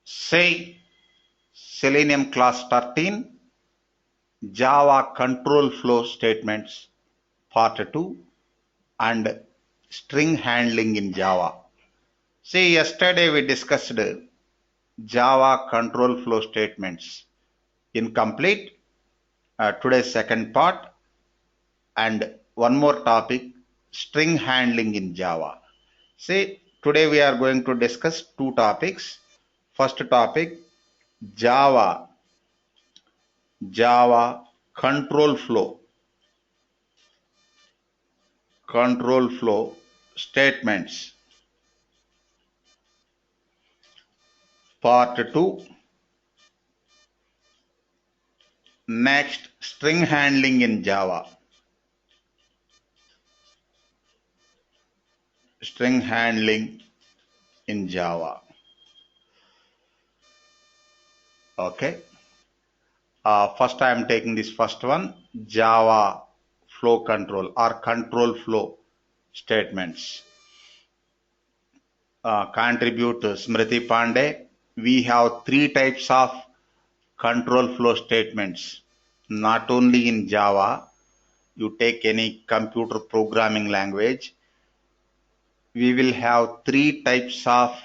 Say Selenium class 13, Java control flow statements part 2 and string handling in Java. See, yesterday we discussed Java control flow statements incomplete. Today's second part and one more topic, string handling in Java. See, today we are going to discuss two topics. First topic, Java control flow statements part 2. Next, string handling in Java. String handling in Java. Okay. First I am taking this first one, Java flow control or control flow statements. Contribute Smriti Pandey. We have three types of control flow statements. Not only in Java, you take any computer programming language, we will have three types of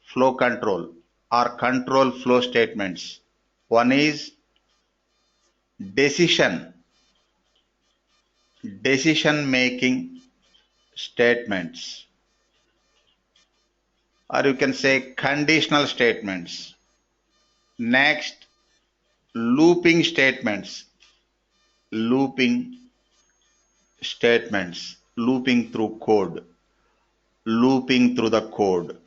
flow control or control flow statements. One is decision making statements, or you can say conditional statements. Next, looping statements, looping through code, looping through the code.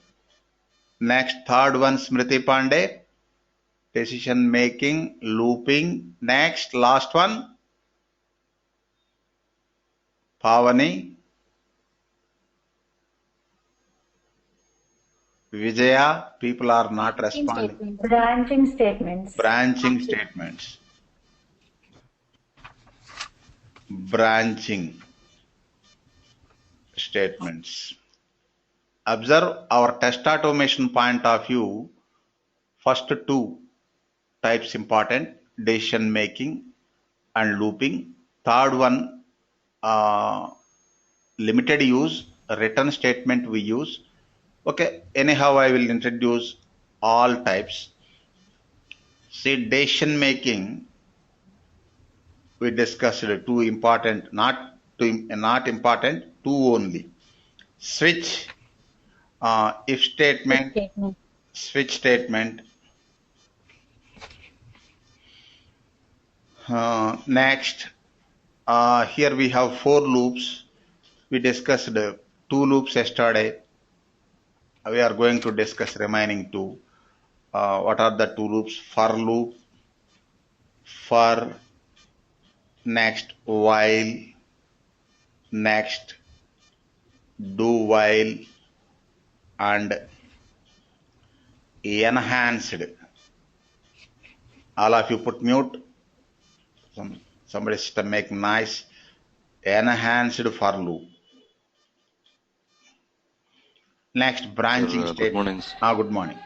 Next, third one, Smriti Pandey, decision making, looping. Next, last one, Pavani, Vijaya, people are not responding. Branching statements. Branching statements. Observe our test automation point of view. First two types important, decision making and looping. Third one, limited use, return statement we use. Okay, anyhow I will introduce all types. See, decision making, we discussed two important, not important, two only. Switch, if statement, switch statement. Next, here we have four loops. We discussed two loops yesterday. We are going to discuss remaining two. What are the two loops? For loop, for, next while, next do while, and enhanced. All of you put mute. Somebody make nice. Enhanced for loop. Next, branching statement. Good morning. Sir. Good morning.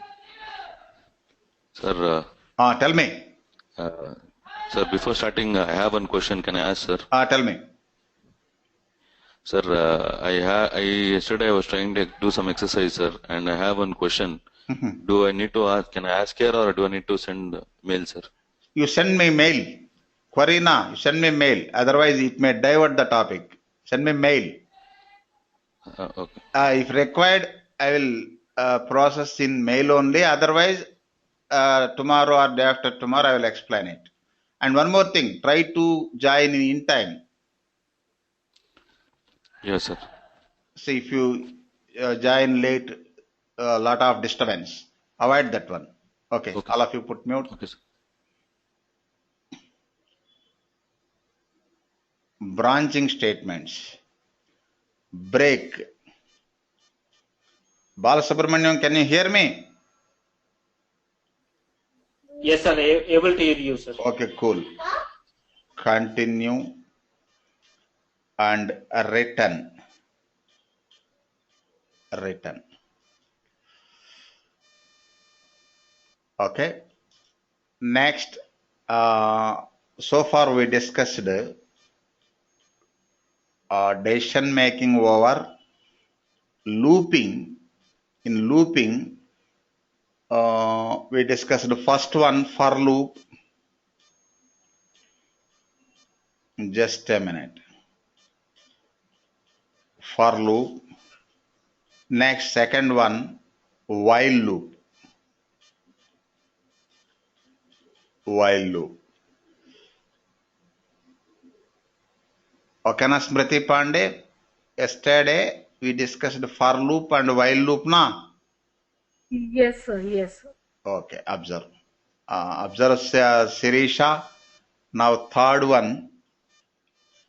Sir. Tell me. Sir, before starting, I have one question. Can I ask, sir? Tell me. Sir, yesterday I was trying to do some exercise, sir, and I have one question. Do I need to ask? Can I ask here, or do I need to send mail, sir? You send me mail. Quarina, you send me mail. Otherwise, it may divert the topic. Send me mail. Okay. If required, I will process in mail only. Otherwise, tomorrow or day after tomorrow, I will explain it. And one more thing, try to join in time. Yes, sir. See, if you join late, a lot of disturbance. Avoid that one. Okay. All of you put mute. Okay, sir. Branching statements. Break. Balasubramaniam, can you hear me? Yes, sir. Able to hear you, sir. Okay, cool. Continue and return. Okay. Next, so far we discussed decision making over looping. In looping, we discussed the first one, for loop. Just a minute. For loop. Next, second one, while loop. While loop. Okay, na Smriti Pandey? Yesterday we discussed for loop and while loop, na? Yes, sir. Yes, sir. Okay, observe. Observe, Sirisha. Now third one.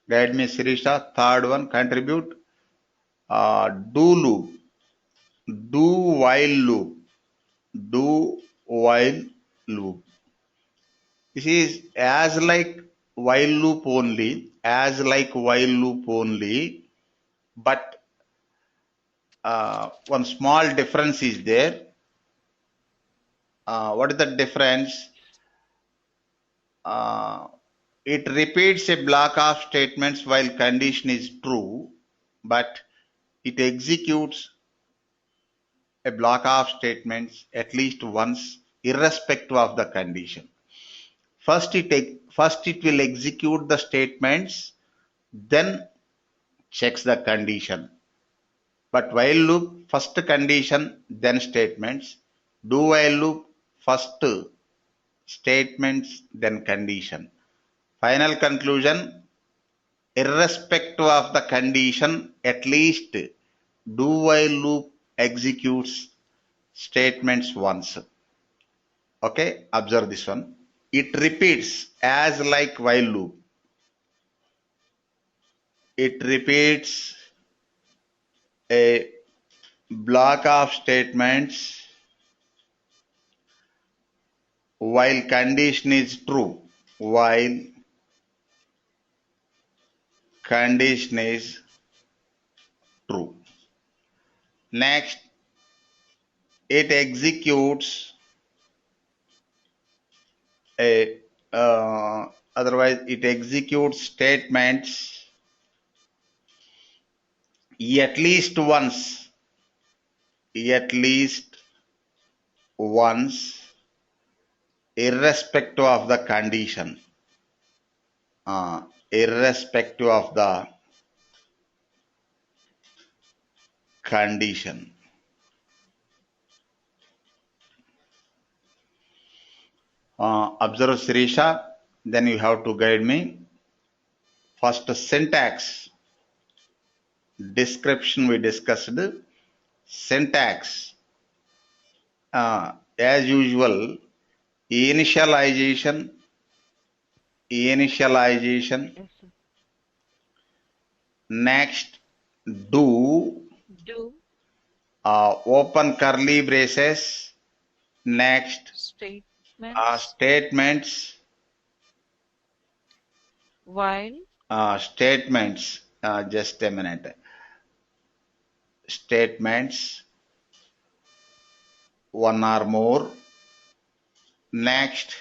Guide me, Sirisha. Third one, contribute. Do loop. Do while loop. Do while loop. This is as like while loop only. As like while loop only. But one small difference is there. What is the difference? It repeats a block of statements while condition is true, but it executes a block of statements at least once, irrespective of the condition. First it will execute the statements, then checks the condition. But while loop, first condition, then statements. Do while loop, first statements, then condition. Final conclusion, irrespective of the condition, at least do while loop executes statements once. Okay, observe this one. It repeats as like while loop. It repeats a block of statements while condition is true. While condition is true. Next, it executes a otherwise it executes statements at least once. At least once, irrespective of the condition. Irrespective of the condition. Observe, Sirisha, then you have to guide me. First, syntax. Description we discussed. Syntax. As usual, initialization. Initialization. Yes, sir. Next, do. Do Open curly braces. Next, statements statements. while Statements. Just a minute. Statements. One or more. Next,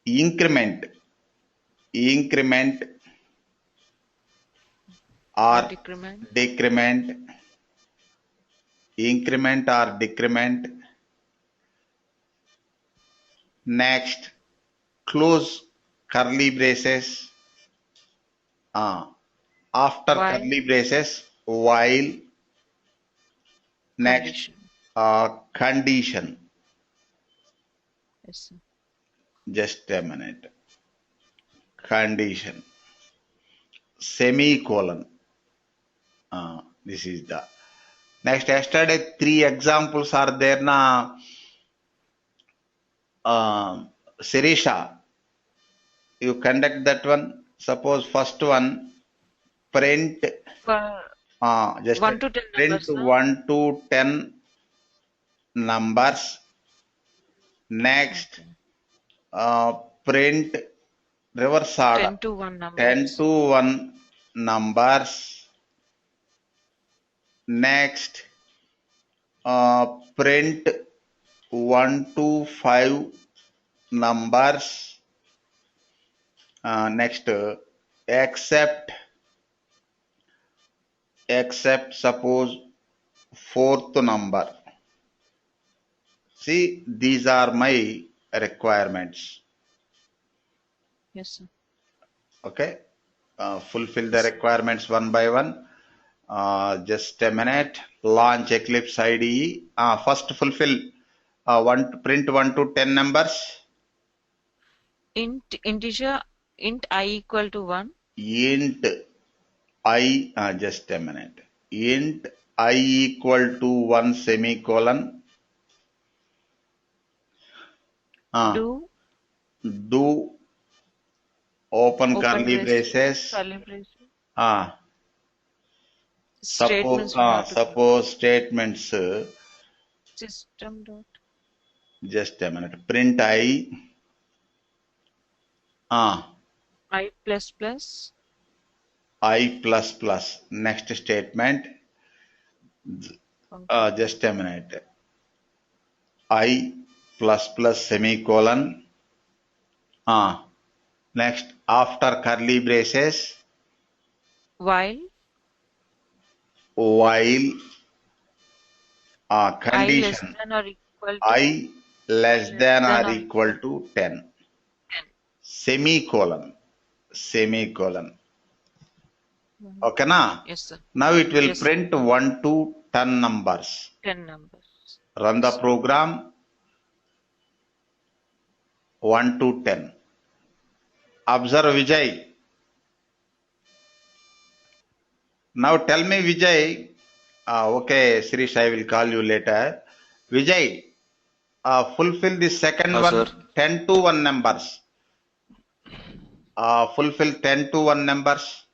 increment. Increment or or decrement decrement. Increment or decrement. Next, close curly braces. After while curly braces, while. Next, condition. condition. Yes, sir. Just a minute. Condition. Semicolon. This is the next. Yesterday, three examples are there na. Sirisha, you conduct that one. Suppose first one, print. For Just 1 to 10 print numbers, sir. 1 to 10 numbers. Next, Okay. print reverse order. 10 to 1 10 numbers. to 1 numbers. Next, print 1 to 5 numbers. Next, except suppose fourth number. See, these are my requirements. Yes, sir. Okay, fulfill the Yes. requirements one by one. Just a minute. Launch Eclipse IDE. First fulfill print 1 to 10 numbers. Integer int I equal to 1. Int I, just a minute. Int I equal to 1 semicolon. Do Do open open curly braces. curly braces. Ah, Statements we have to give. suppose statements. System dot Just a minute. Print I. I plus plus I plus plus. Next statement. Just a minute. I plus plus semicolon. Next, after curly braces, while while I less condition than or equal to I less less than than or or equal equal to 10. 10. Semicolon. Okay, na? Yes, sir. Now it will Yes, sir. print 1 to 10 numbers. 10 numbers. Run the program 1 to 10. Observe Vijay. Now tell me Vijay. Okay, Sirish, I will call you later. Vijay, fulfill the second one, Sir. 10 to 1 numbers. Fulfill 10 to 1 numbers.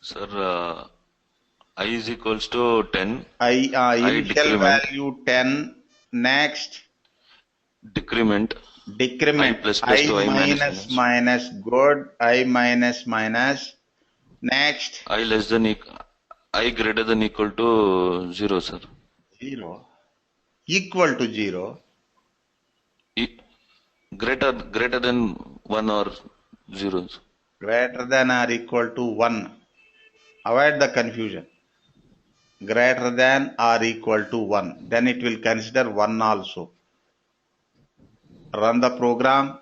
Sir, I is equals to 10. Initial decrement. value 10. Next. Decrement. Decrement. I plus plus to I minus minus. Good. I minus minus. Next. I less than I greater than equal to 0, sir. 0. Equal to 0. Greater than 1 or 0. Greater than or equal to 1. Avoid the confusion. Greater than or equal to 1. Then it will consider 1 also. Run the program.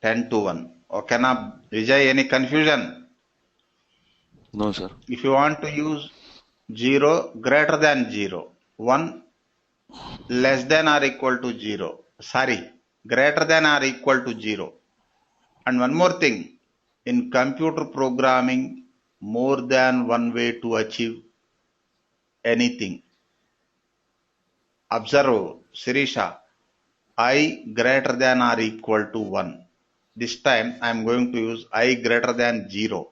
10 to 1. Okay, now, Vijay, any confusion? No, sir. If you want to use 0 greater than 0, 1 less than or equal to 0, sorry, greater than or equal to 0. And one more thing, in computer programming, more than one way to achieve anything. Observe, Sirisha, I greater than or equal to 1. This time I am going to use I greater than 0.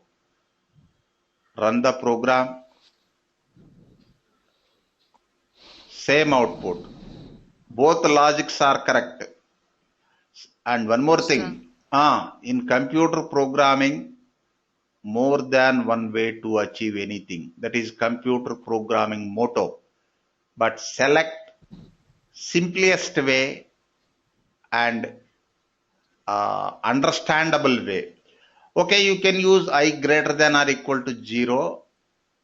Run the program. Same output. Both logics are correct. And one more thing. In computer programming, more than one way to achieve anything. That is computer programming motto. But select simplest way and understandable way. Okay, you can use I greater than or equal to 0,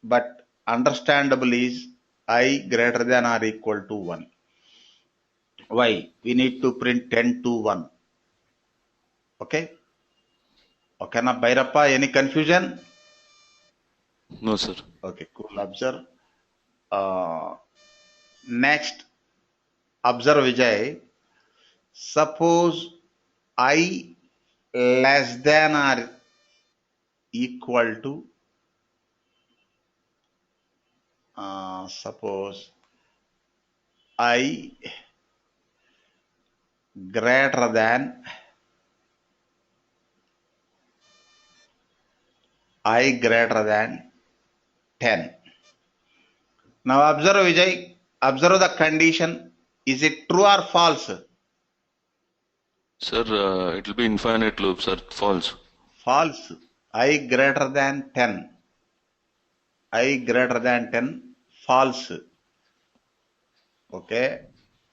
but understandable is I greater than or equal to 1. Why? We need to print 10 to 1. Okay? Okay, na Bhairappa, any confusion? No, sir. Okay, cool. Observe. Next, observe Vijay. Suppose I less than or equal to, suppose I greater than 10. Now observe Vijay, observe the condition. Is it true or false? Sir, it will be infinite loop, sir. False. False. I greater than 10. I greater than 10. False. Okay,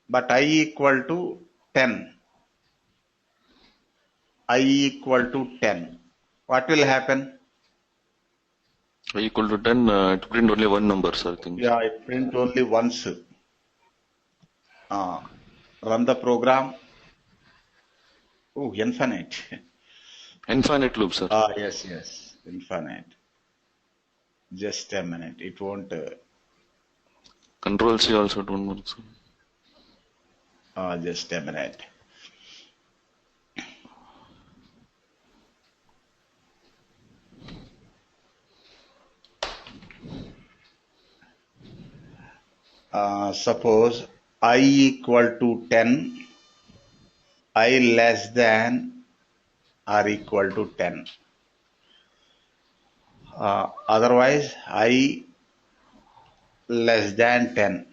but I equal to 10. I equal to 10. What will happen? Equal to 10, it print only one number, sir, I think. Yeah, I print only once. Run the program. Oh, infinite. Infinite loop, sir. Yes, infinite. Just a minute. It won't. Control C also don't work, sir. Just a minute. Suppose I equal to 10, I less than or equal to 10. Otherwise, I less than 10.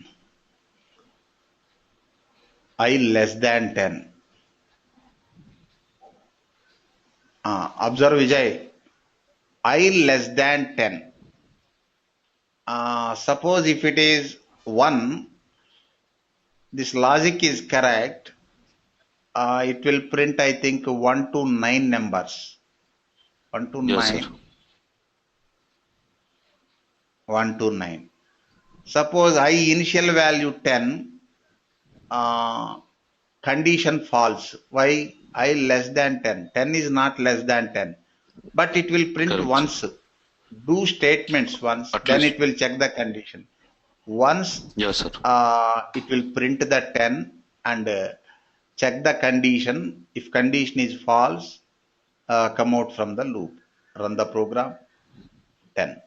I less than 10. Observe Vijay, I less than 10. Suppose if it is 1, this logic is correct. It will print, I think, 1 to 9 numbers. 1 to Yes, sir. 9. 1 to 9. Suppose I initial value 10, condition false. Why? I less than 10. 10 is not less than 10. But it will print Correct, sir. once. Do statements once, At then least, it will check the condition. Once yes, sir. it will print the 10 and check the condition. If condition is false, come out from the loop. Run the program. 10.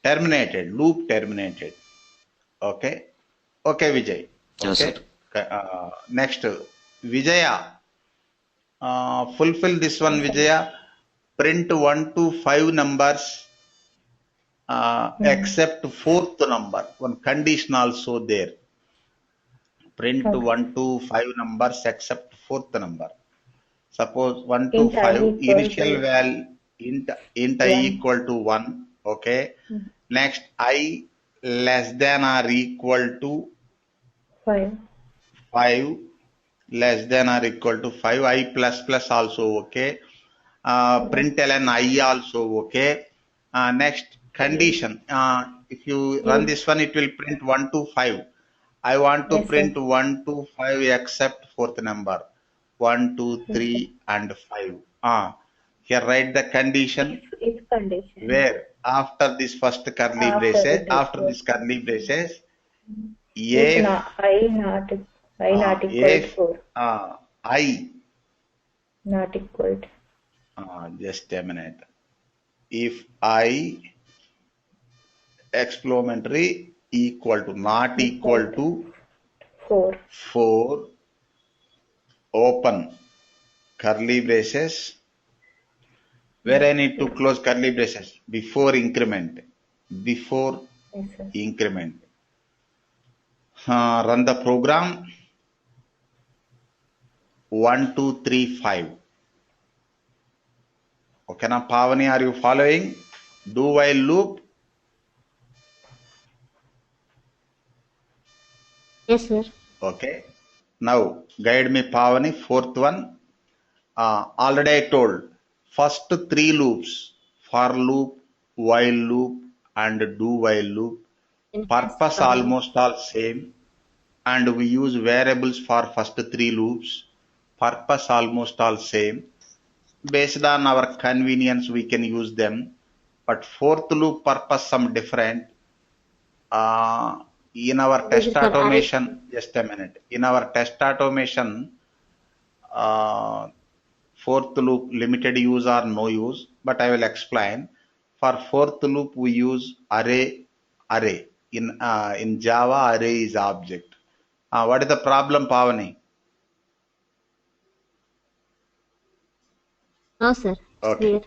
Terminated. Loop terminated. Okay. Okay, Vijay. Yes, sir. Okay. Next, Vijaya. Fulfill this one, Yes, sir. Vijaya. Print 1 to 5 numbers except fourth number. One condition also there. Print Okay. 1 to 5 numbers except fourth number. Suppose 1 to Int I 5 equal initial to value int I 1. equal to 1. Okay. Mm. Next, I less than or equal to 5. 5, less than or equal to 5. I plus plus also okay. Yes. Println I also okay. Next, Yes. condition. If you run If this one, it will print 1 to 5. I want to yes, sir. print 1 to 5 except fourth number. 1, 2, Yes, sir. 3, and 5. Here write the condition If condition where after this first curly after braces, it after yes. this curly braces, If if not I not equal to if 4. I Not equal to just a minute. If I explanatory equal to not equal equal to to 4. 4 open curly braces where I need to Yes. close curly braces before increment. Before Yes, sir. increment. Run the program 1, 2, 3, 5. Okay, now Pavani, are you following? Do while loop. Yes, sir. Okay. Now guide me Pavani. Fourth one. Already I told first 3 loops, for loop, while loop, and do while loop. Enhanced Purpose for loop. almost all same, and we use variables for first 3 loops. Purpose almost all same. Based on our convenience, we can use them. But fourth loop purpose some different. In our This test is for array. automation, just a minute. In our test automation, uh, fourth loop limited use or no use, but I will explain. For fourth loop, we use array. In Java, array is object. What is the problem, Pavani? No, sir. It's Okay. clear.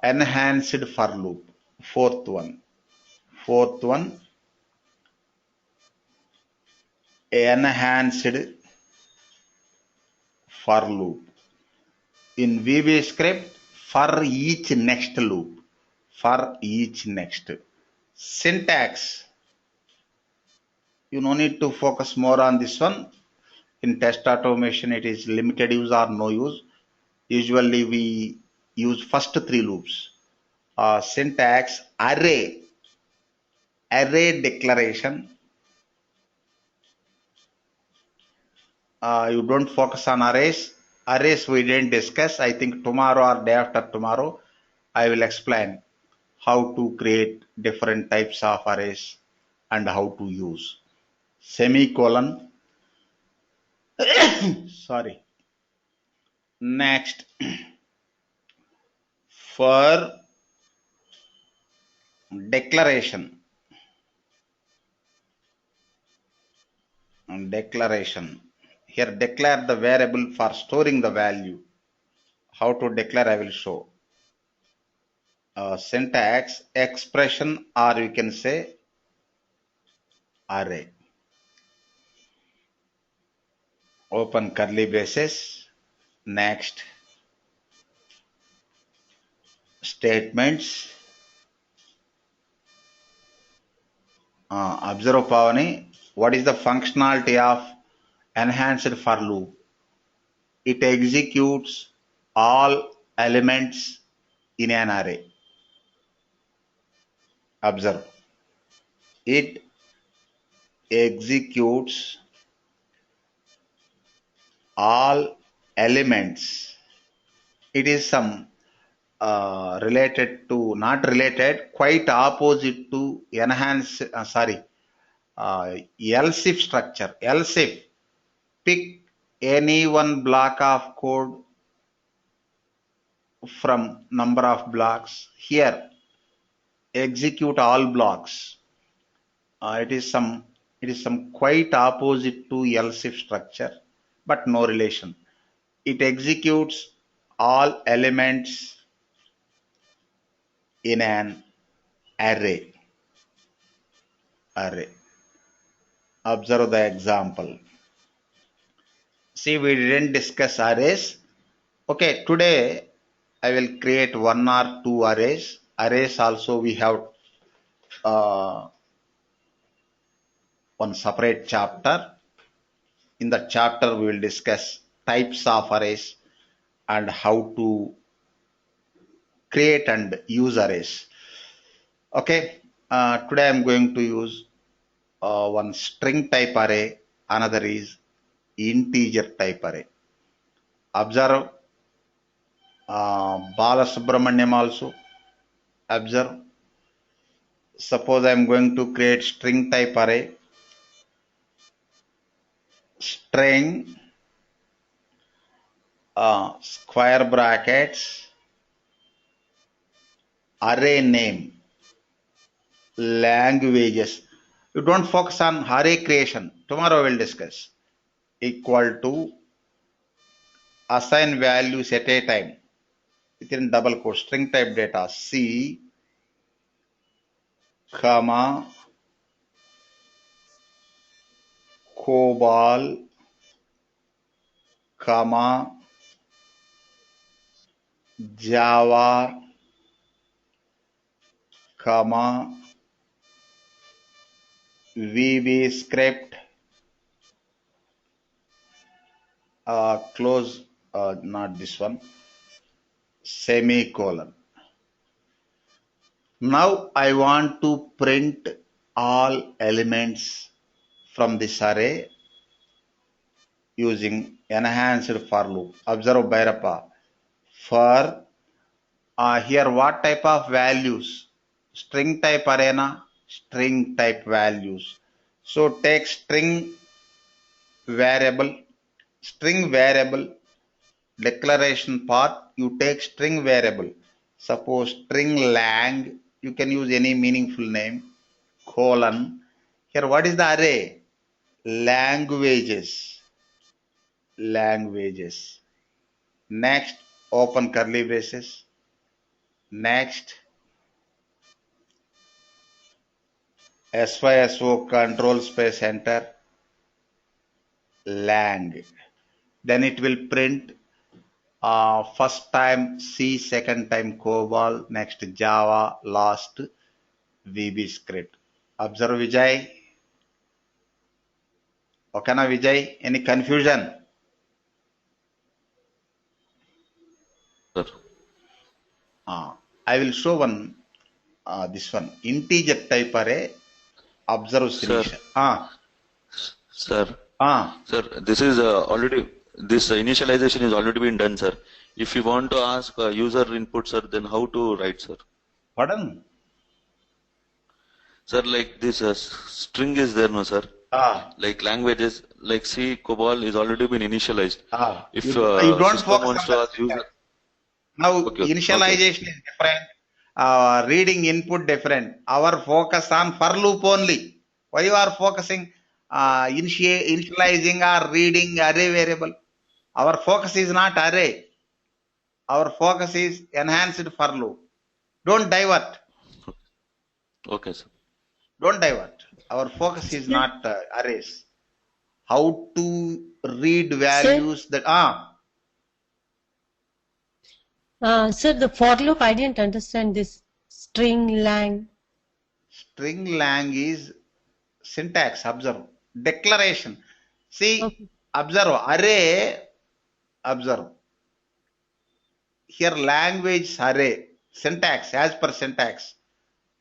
Enhanced for loop. Fourth one. Fourth one, enhanced for loop. In VB script, for each next loop. For each next. Syntax. You no need to focus more on this one. In test automation, it is limited use or no use. Usually we use first three loops. Syntax array declaration. You don't focus on arrays. Arrays we didn't discuss. I think tomorrow or day after tomorrow, I will explain how to create different types of arrays and how to use. Semicolon. Sorry. Next, for declaration. Declaration. Here declare the variable for storing the value. How to declare I will show. Syntax expression, or you can say array. Open curly braces. Next, statements. Observe Pavani, what is the functionality of enhanced for loop? It executes all elements in an array. Observe. It executes all elements. It is some related to, not related, quite opposite to enhance, else if structure. Else if, pick any one block of code from number of blocks. Here, execute all blocks. It is some quite opposite to else if structure, but no relation. It executes all elements in an array. Observe the example. See, we didn't discuss arrays. Okay, today I will create one or two arrays. Arrays also we have one separate chapter. In the chapter we will discuss types of arrays and how to create and use arrays. Okay, today I'm going to use one string type array, another is integer type array. Observe Bala Subramanyam also. Observe. Suppose I am going to create string type array. String square brackets array name languages. You don't focus on array creation. Tomorrow we'll discuss. Equal to assign values at a time within double quote string type data C, comma, COBOL, comma, Java, comma, VB script, close, not this one, semicolon. Now I want to print all elements from this array using enhanced for loop. Observe Bhairappa. For here what type of values? String type array na? String type values. So take string variable declaration part, you take string variable. Suppose string lang, you can use any meaningful name, colon. Here what is the array? Languages. Next, open curly braces. Next, SYSO control space enter lang. Then it will print first time C, second time COBOL, next Java, last VB script. Observe Vijay. Okay, na Vijay? Any confusion? Sir. I will show this one. Integer type array. Observe Sir. Sirisha. Sir. Ah. Sir, this is this initialization is already been done, sir. If you want to ask user input, sir, then how to write, sir? Pardon? Sir, like this string is there, no, sir? Like languages, like C, COBOL is already been initialized. If you don't system focus wants on to that. ask user. Now, Okay. initialization is different. Reading input different. Our focus on for loop only. Why you are focusing initializing or reading array variable? Our focus is not array. Our focus is enhanced for loop. Don't divert. Okay, sir. Don't divert. Our focus is not arrays. How to read values that Sir, the for loop, I didn't understand this string lang. String lang is syntax. Observe. Declaration. See, Okay. observe. Array. Observe. Here language array. Syntax. As per syntax.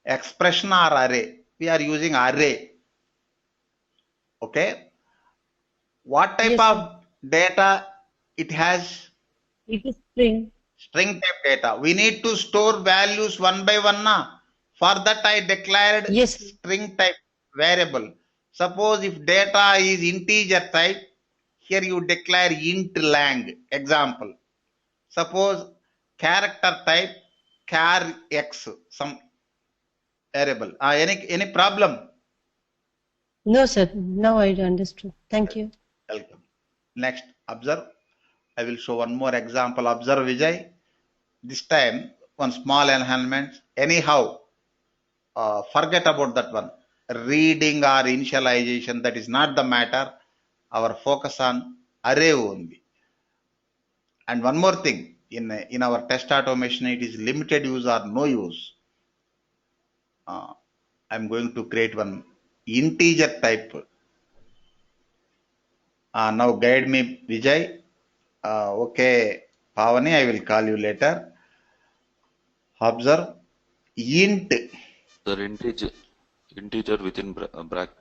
Expression or array. We are using array. Okay. What type Yes, of sir. data it has? It is string. String type data. We need to store values one by one. For that I declared Yes. string type variable. Suppose if data is integer type, here you declare int lang. Example. Suppose character type char x, some variable. Any problem? No, sir. Now I understood. Thank you. Welcome. Next, observe. I will show one more example. Observe Vijay. This time, one small enhancement. Anyhow, forget about that one. Reading or initialization, that is not the matter. Our focus on array only. And one more thing, in our test automation, it is limited use or no use. I'm going to create one integer type. Now guide me, Vijay. Okay, Pavani, I will call you later. Observe int. Sir, integer within bracket.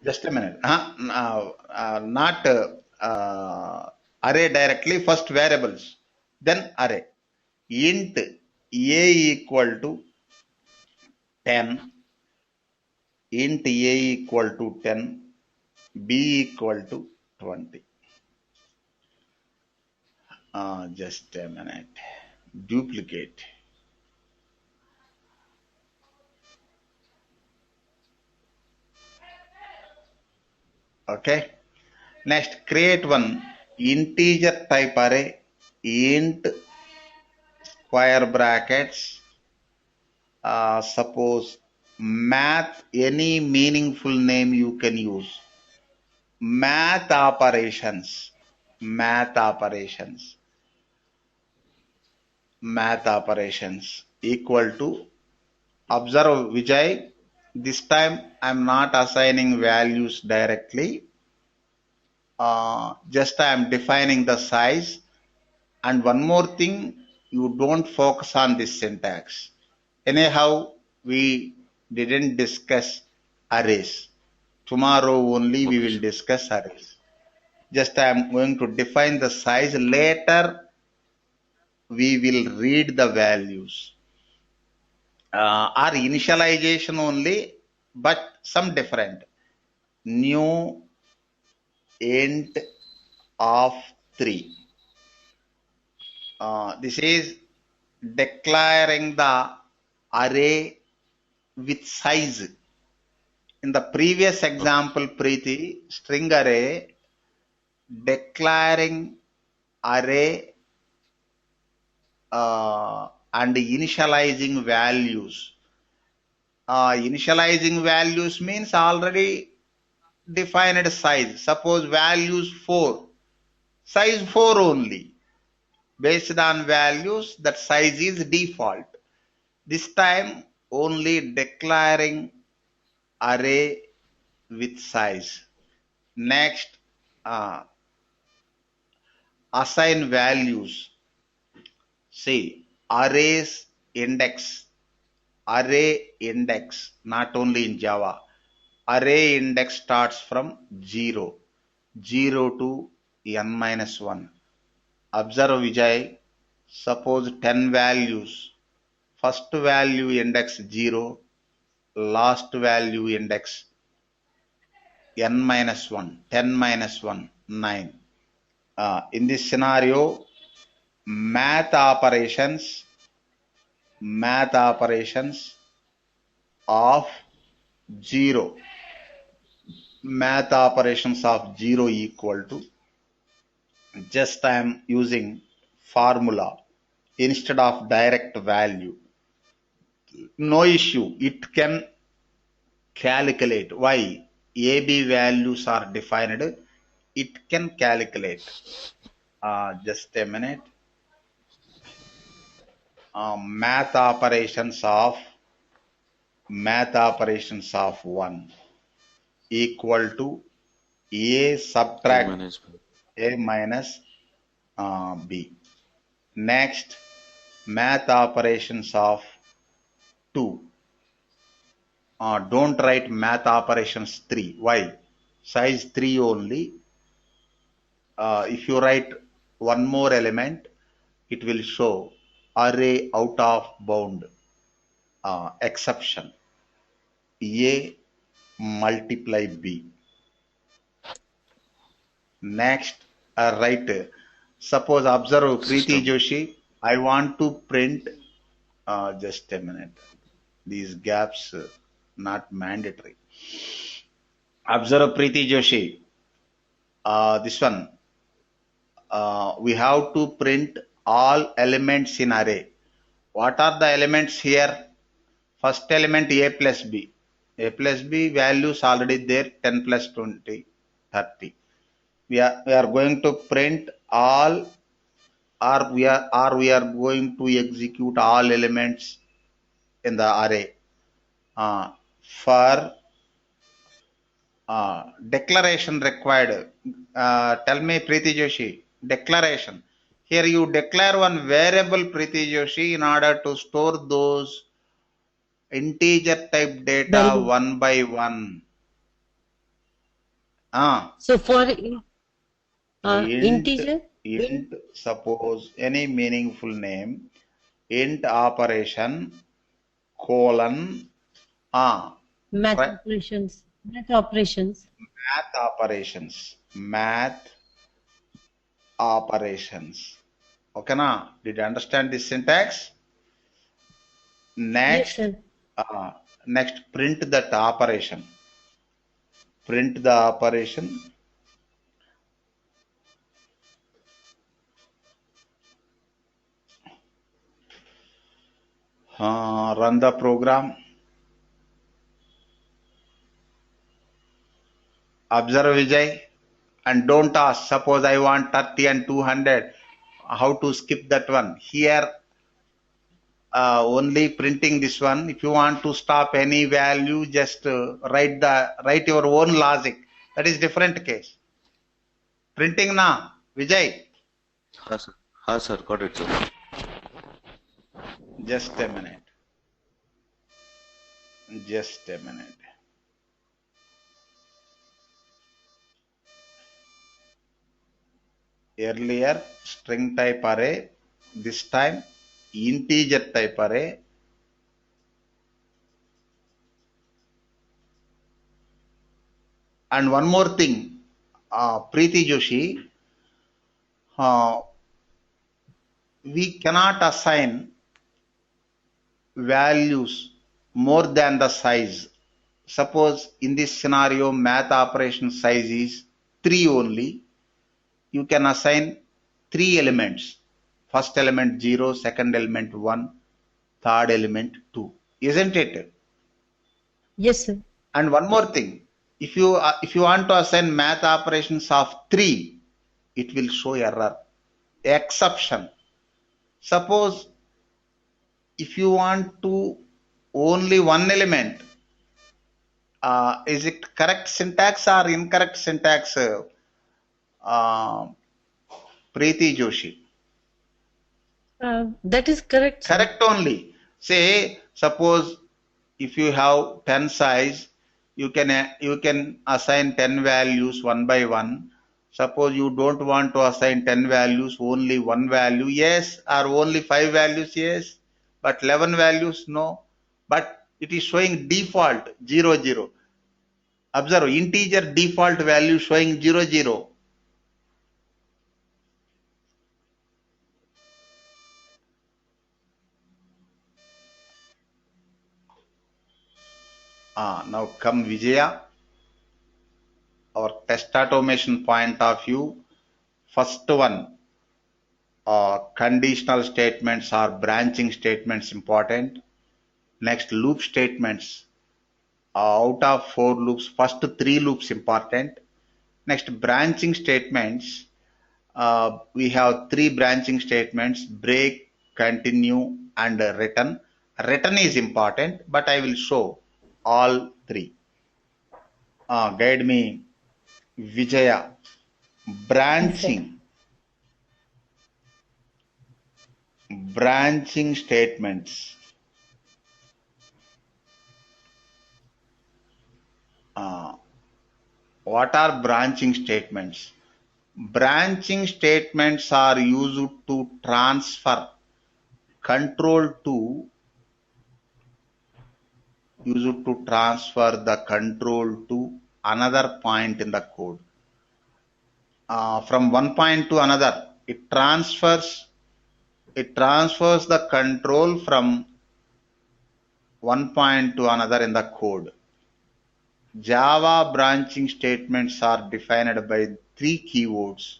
Just a minute. Not array directly. First variables, then array. Int a equal to 10. Int a equal to 10. B equal to 20. Just a minute. Duplicate. Okay. Next, create one integer type array. Int square brackets. Suppose math, any meaningful name you can use. Math operations. Math operations. Math operations equal to, observe Vijay, this time I'm not assigning values directly. Just I am defining the size. And one more thing, you don't focus on this syntax. Anyhow, we didn't discuss arrays. Tomorrow only we will discuss arrays. Just I am going to define the size. Later, we will read the values. Or initialization only, but some different. New int of 3. This is declaring the array with size. In the previous example, Preeti, string array, declaring array and initializing values. Initializing values means already defined size. Suppose values 4, size 4 only. Based on values, that size is default. This time only declaring array with size. Next, assign values. See, array index, not only in Java. Array index starts from 0, 0 to n minus 1. Observe Vijay, suppose 10 values. First value index 0, last value index n minus 1, 10 minus 1, 9. In this scenario, math operations of 0 equal to, just I am using formula instead of direct value. No issue, it can calculate. Why? AB values are defined, it can calculate. Just a minute. Math operations of 1 equal to A A subtract minus B. A minus B. Next, math operations of 2. Don't write math operations 3. Why? Size 3 only. If you write one more element, it will show array out of bound exception. A multiply B. Next, write. Suppose observe Preeti System. Joshi. I want to print. Just a minute. These gaps not mandatory. Observe Preeti Joshi. This one. We have to print all elements in array. What are the elements here? First element A plus B. A plus B values already there, 10 plus 20, 30. We are going to print all, or we are going to execute all elements in the array. For declaration required, tell me Preeti Joshi, declaration. Here you declare one variable Preeti Joshi in order to store those integer type data Value. one by one. So for Int, integer, suppose any meaningful name, int operation, colon, math math operations, operations. Okay, na? Did you understand this syntax? Yes, Next, sir. Print that operation. Print the operation. Run the program. Observe Vijay, and don't ask. Suppose I want 30 and 200. How to skip that one? Here, only printing this one. If you want to stop any value, just write your own logic. That is different case. Printing na, Vijay. Ha, sir. Got it, sir. Just a minute. Earlier, string type array. This time, integer type array. And one more thing, Preeti Joshi, we cannot assign values more than the size. Suppose in this scenario, math operation size is 3 only. You can assign 3 elements. First element 0, second element 1, third element 2. Isn't it? Yes, sir. And one more thing, if you want to assign math operations of 3, it will show error, exception. Suppose if you want to only one element, Is it correct syntax or incorrect syntax, Preeti Joshi? That is correct, sir. Correct only. Say, suppose if you have 10 size, you can assign 10 values one by one. Suppose you don't want to assign 10 values, only one value, yes, or only 5 values, yes, but 11 values, no. But it is showing default 0, 0. Observe, integer default value showing 0, 0. Now come Vijaya, our test automation point of view. First one, conditional statements or branching statements important. Next, loop statements. Out of 4 loops, first 3 loops important. Next, branching statements. We have 3 branching statements: break, continue, and return. Return is important, but I will show all 3. Guide me, Vijaya. Yes, sir. Branching statements. Uh, what are branching statements? Branching statements are used to transfer control to the control to another point in the code. From one point to another, it transfers the control from one point to another in the code. Java branching statements are defined by 3 keywords: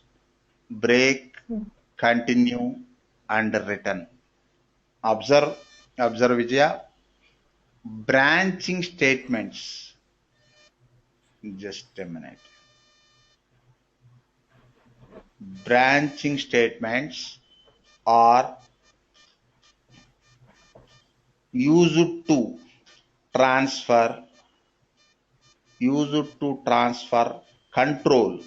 break, continue, and return. Observe Vijaya. Branching statements. Just a minute. Branching statements are used to transfer control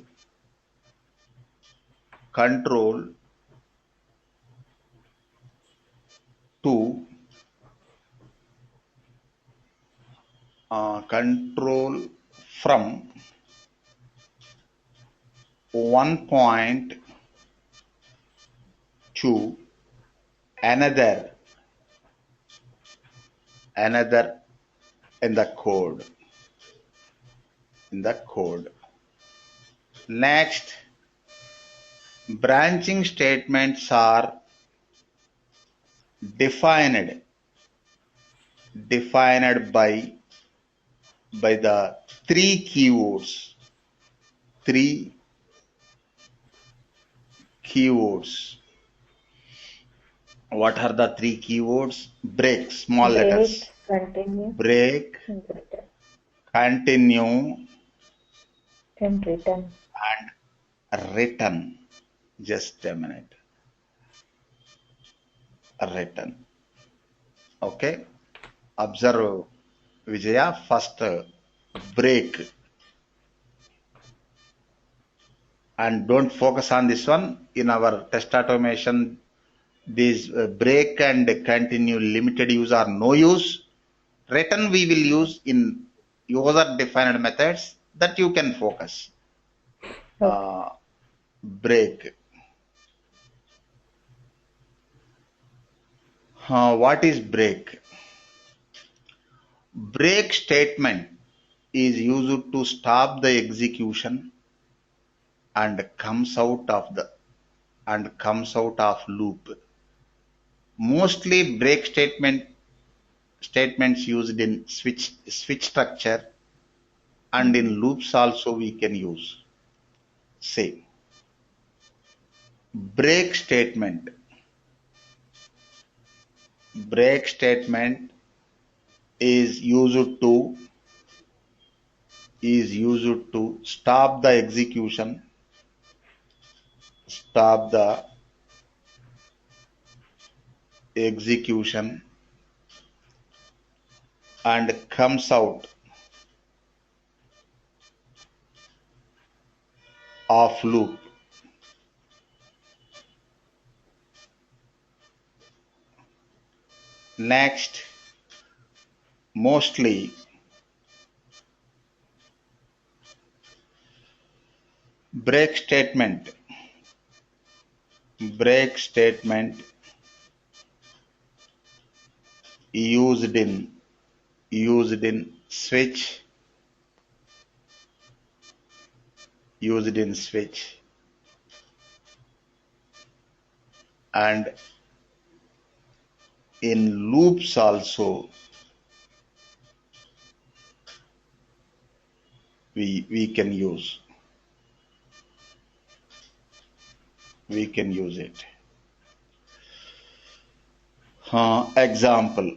to control from one point to another in the code. Next, branching statements are defined by the 3 keywords. What are the 3 keywords? Break, small letters. Break, continue, Break, and return. continue, And return. and return. Just a minute. Return. Okay. Observe, Vijaya. First, break. And don't focus on this one. In our test automation, these break and continue limited use or no use. Return we will use in user defined methods that you can focus. Okay. Break. What is break? Break statement is used to stop the execution and comes out of loop. Mostly break statements used in switch structure, and in loops also we can use. Say, break statement is used to stop the execution and comes out of loop. Next, mostly break statement used in switch and in loops also we can use it. Example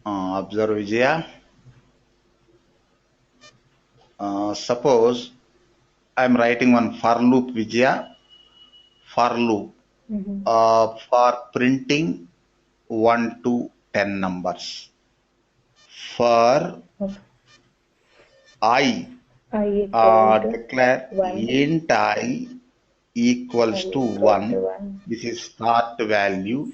observe Vijaya. Suppose I'm writing one for loop, Vijaya, for loop for printing 1 to 10 numbers. For I declare int I equals to 1. This is start value.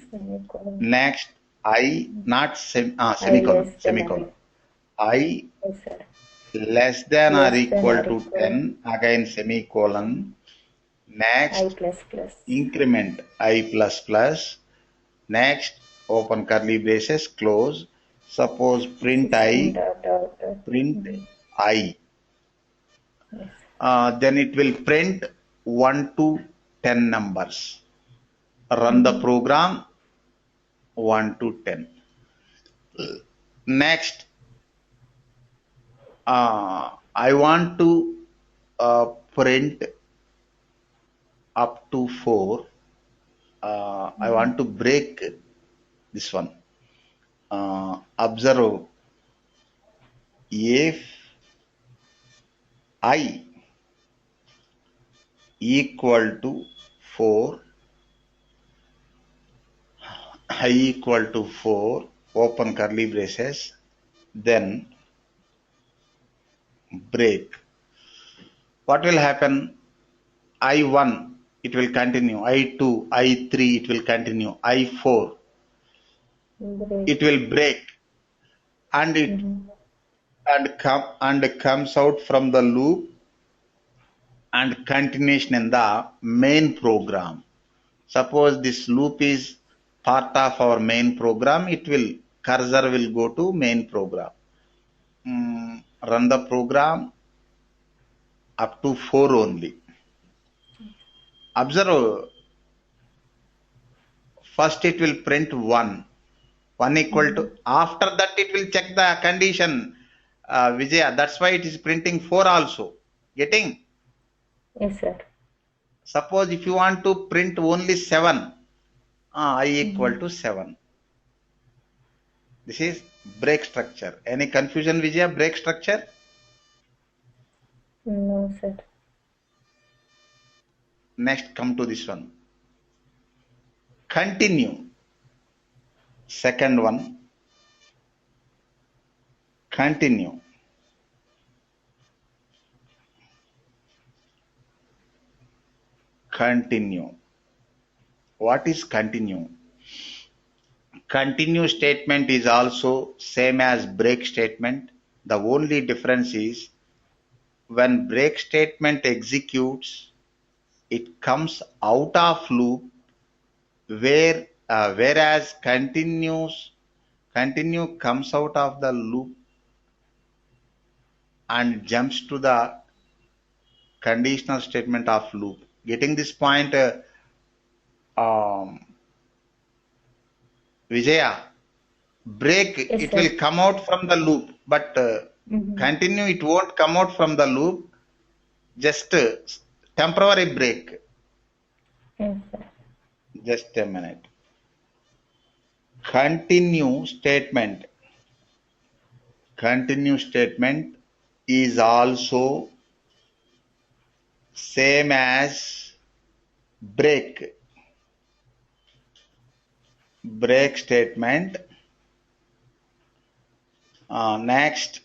Next, I not semicolon. I less than or equal to 10, again semicolon. Next, increment I plus plus. Next, open curly braces, close. Suppose print I. Then it will print 1 to 10 numbers. Run the program 1 to 10. Next, I want to print up to 4. I want to break this one. Observe if I equal to 4, open curly braces, then break. What will happen? I1, it will continue. I2, I3, it will continue. I4, it will break, and it comes out from the loop and continuation in the main program. Suppose this loop is part of our main program, cursor will go to main program. Run the program up to 4 only. Observe, first it will print 1 equal to, after that it will check the condition, Vijaya, that's why it is printing 4 also. Getting? Yes, sir. Suppose if you want to print only 7, I equal to 7. This is break structure. Any confusion, Vijaya, break structure? No, sir. Next, come to this one. Continue. Second one. Continue. What is continue? Continue statement is also same as break statement. The only difference is when break statement executes, it comes out of loop, whereas continue comes out of the loop and jumps to the conditional statement of loop. Getting this point, Vijaya? Break, Yes, it sir. will come out from the loop, but continue, it won't come out from the loop, just temporary break. Yes, sir. Just a minute. Continue statement is also same as break statement. Next,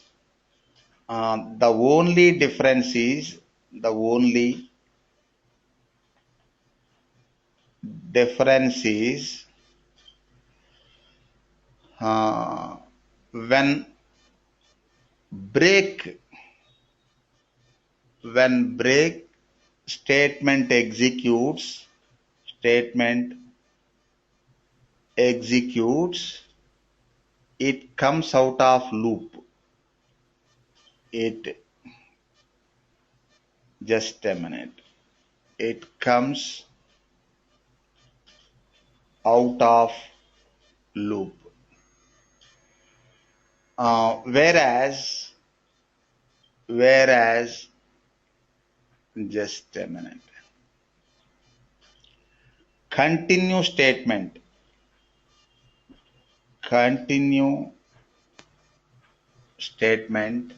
The only difference is uh, when break statement executes, it comes out of loop. Just a minute. It comes out of loop. Whereas, just a minute. Continue statement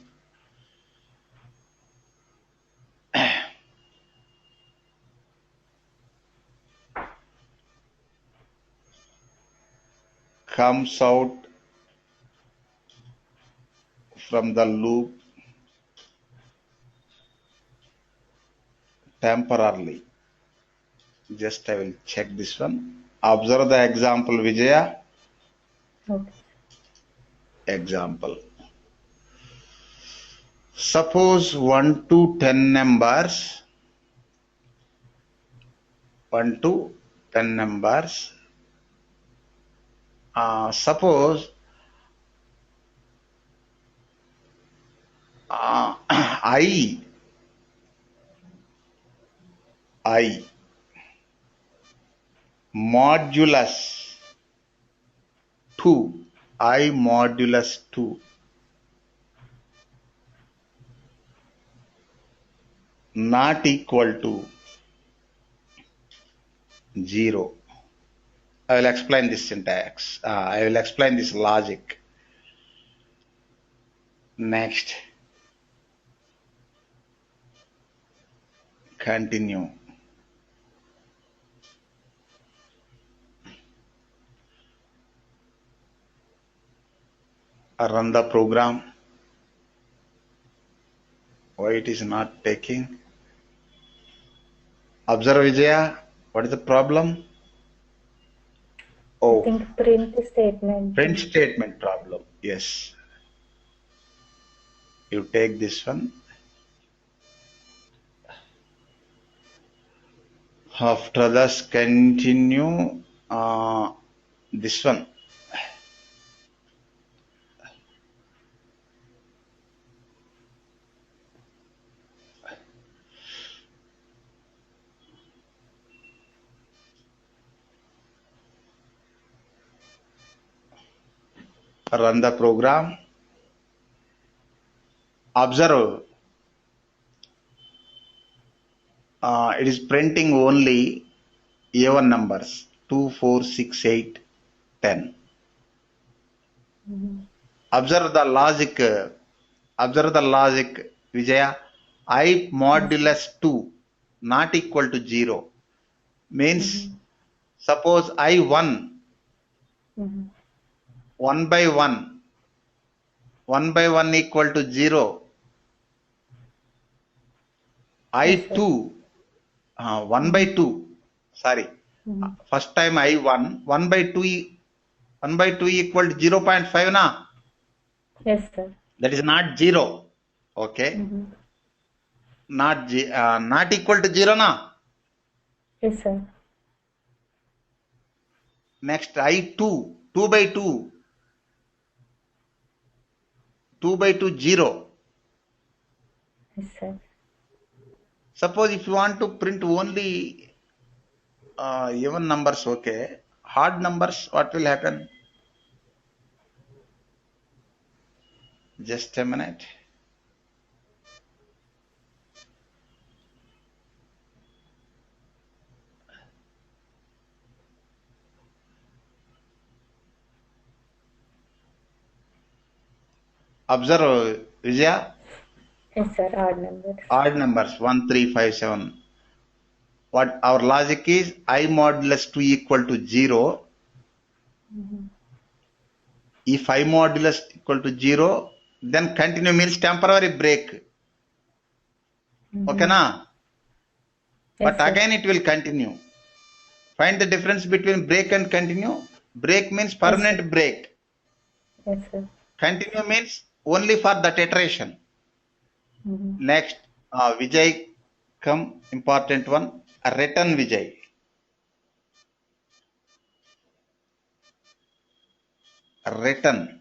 comes out from the loop temporarily. Just I will check this one. Observe the example, Vijaya. Okay. Example. Suppose 1 to 10 numbers. 1 to 10 numbers. Suppose I modulus 2, I modulus 2 not equal to 0. I will explain this syntax. I will explain this logic. Next, continue. Run the program. Why it is not taking? Observe, Vijaya. What is the problem? I Oh, think print statement. print statement problem. Yes. You take this one. After this, continue this one. Run the program. Observe. It is printing only even numbers 2, 4, 6, 8, 10. Observe the logic. Vijaya. I modulus 2 not equal to 0 means suppose I 1 1 by 1 equal to 0. I Yes, sir. 2 1 by 2. Sorry. First time I 1 1 by 2 equal to 0.5 na. Yes, sir. That is not 0. Okay. Not equal to 0 na. Yes, sir. Next I 2 2 by 2 0. Yes, sir. Suppose if you want to print only even numbers, okay. Hard numbers, what will happen? Just a minute. Observe, Vijaya. Yes, sir. Odd numbers. Odd numbers 1, 3, 5, 7. What our logic is, I modulus 2 equal to 0. If I modulus equal to 0, then continue means temporary break. Okay na? Yes, But sir. again it will continue. Find the difference between break and continue. Break means permanent break. Yes, sir. Continue means only for that iteration. Next, Vijay come, important one, return Vijay. Return.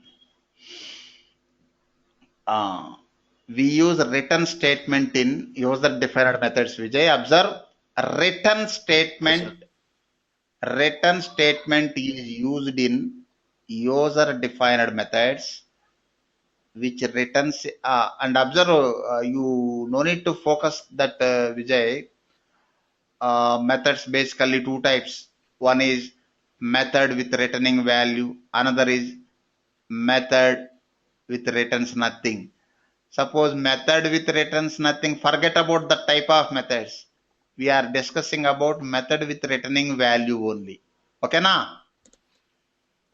We use return statement in user defined methods. Vijay, observe return statement. Return statement is used in user defined methods which returns and observe you no need to focus that Vijay. Methods basically two types. One is method with returning value, another is method with returns nothing. Suppose method with returns nothing, forget about the type of methods. We are discussing about method with returning value only. Okay na?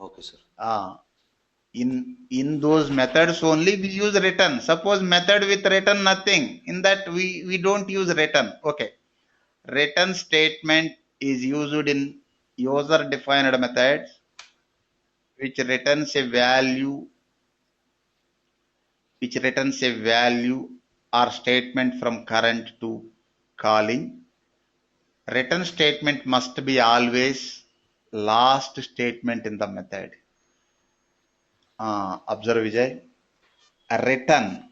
Okay, sir. In those methods only we use return. Suppose method with return nothing, in that we don't use return. Okay. Return statement is used in user defined methods which returns a value or statement from current to calling. Return statement must be always last statement in the method. Observe Vijay. A return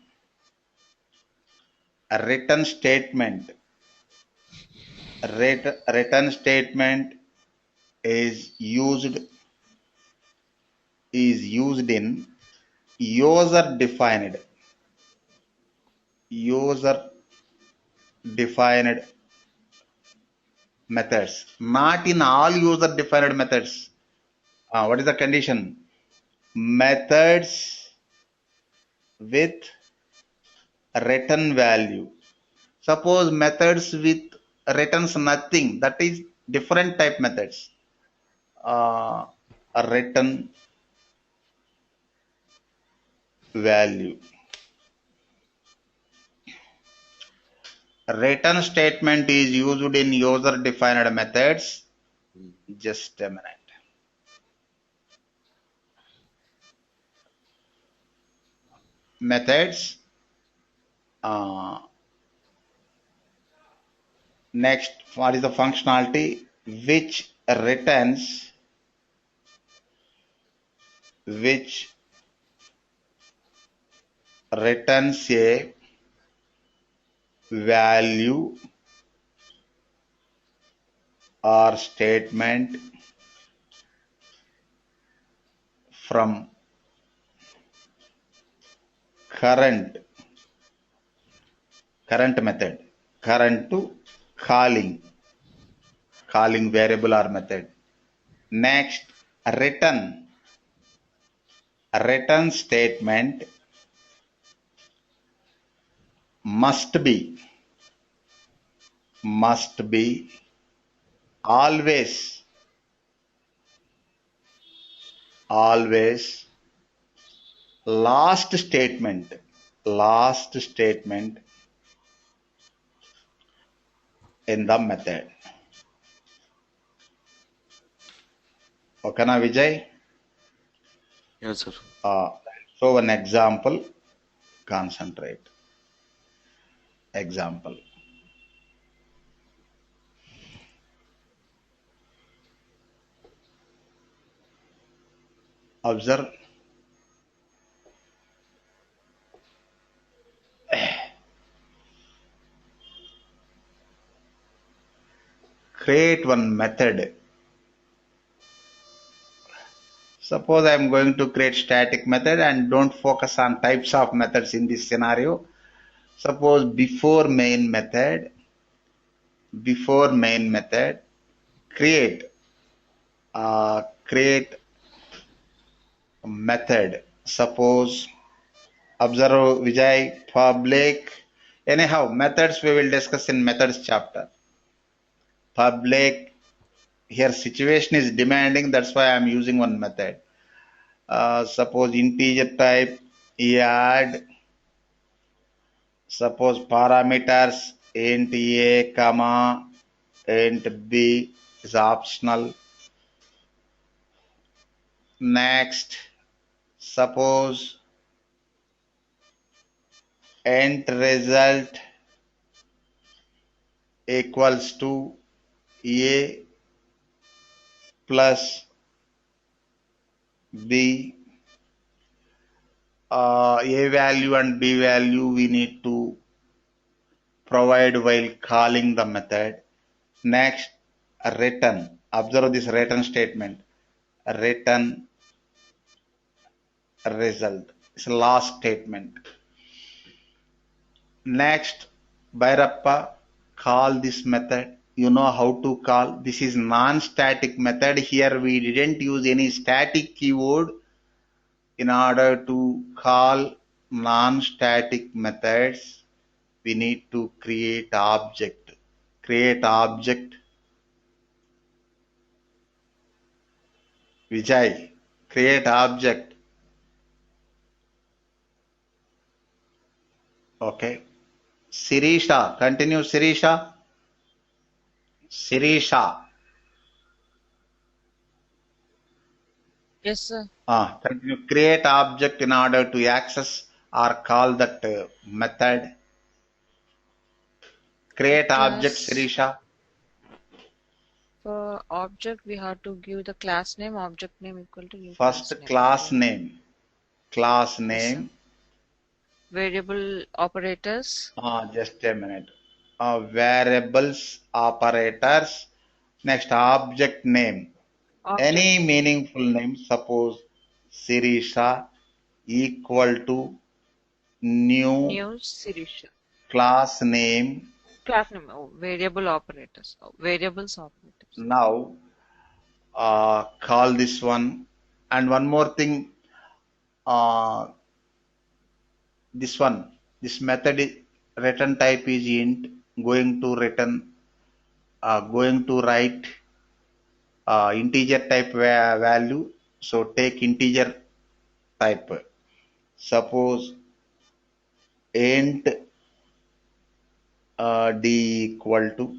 statement is used in user defined methods, not in all user defined methods. What is the condition? Methods with return value. Suppose methods with returns nothing, that is different type methods. A return value. Return statement is used in user defined methods. Just a minute. Methods. Next, what is the functionality? Which returns a value or statement from current method, current to calling variable or method. Next, return statement must be always last statement in the method. Okay na Vijay? Yes, sir. So an example, concentrate. Example. Observe. Create one method. Suppose I am going to create static method and don't focus on types of methods in this scenario. Suppose before main method, create method. Suppose observe Vijay, public. Anyhow, methods we will discuss in methods chapter. Public. Here situation is demanding, that's why I am using one method. Suppose integer type add, suppose parameters int a comma int b is optional. Next, suppose int result equals to a plus b. A value and b value we need to provide while calling the method. Next, return. Observe this return statement. Return result. It's the last statement. Next, Bhairappa, call this method. You know how to call. This is non-static method. Here we didn't use any static keyword. In order to call non-static methods, we need to create object. Create object. Vijay, create object. Okay. Sirisha, continue Sirisha. Sirisha. Yes, sir. Continue. Create object in order to access or call that method. Create object, Class. Sirisha. For object, we have to give the class name, object name equal to new First class name. class name. Class Yes, sir. name. Variable operators. Just a minute. Variables, operators. Next, object name. Object Any name. meaningful name, suppose Sirisha equal to new New Sirisha. class name. Class name. Oh, variable operators. Oh, variables operators. Now, call this one. And one more thing, this one, this method return type is int, going to return, going to write integer type value. So take integer type. Suppose int d equal to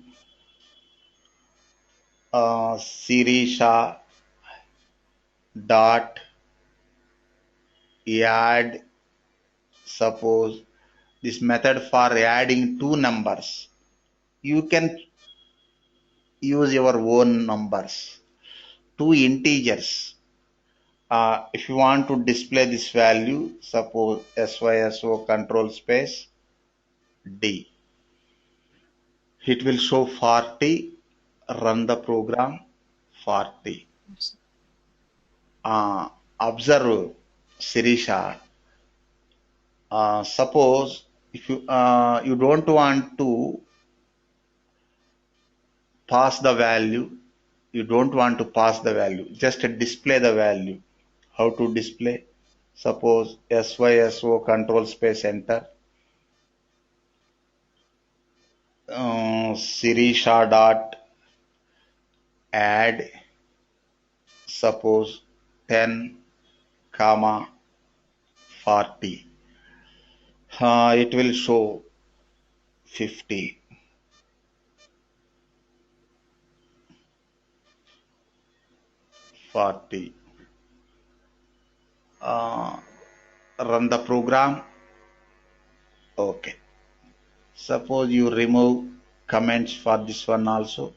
Sirisha dot add. Suppose this method for adding two numbers. You can use your own numbers, two integers. If you want to display this value, suppose syso control space d, it will show 40. Run the program. 40. Yes, Observe, Sirisha. Suppose if you don't want to pass the value, just display the value. How to display? Suppose syso control space enter. Sirisha dot add, suppose 10 comma 40. It will show 50. 40. Run the program. Okay. Suppose you remove comments for this one also.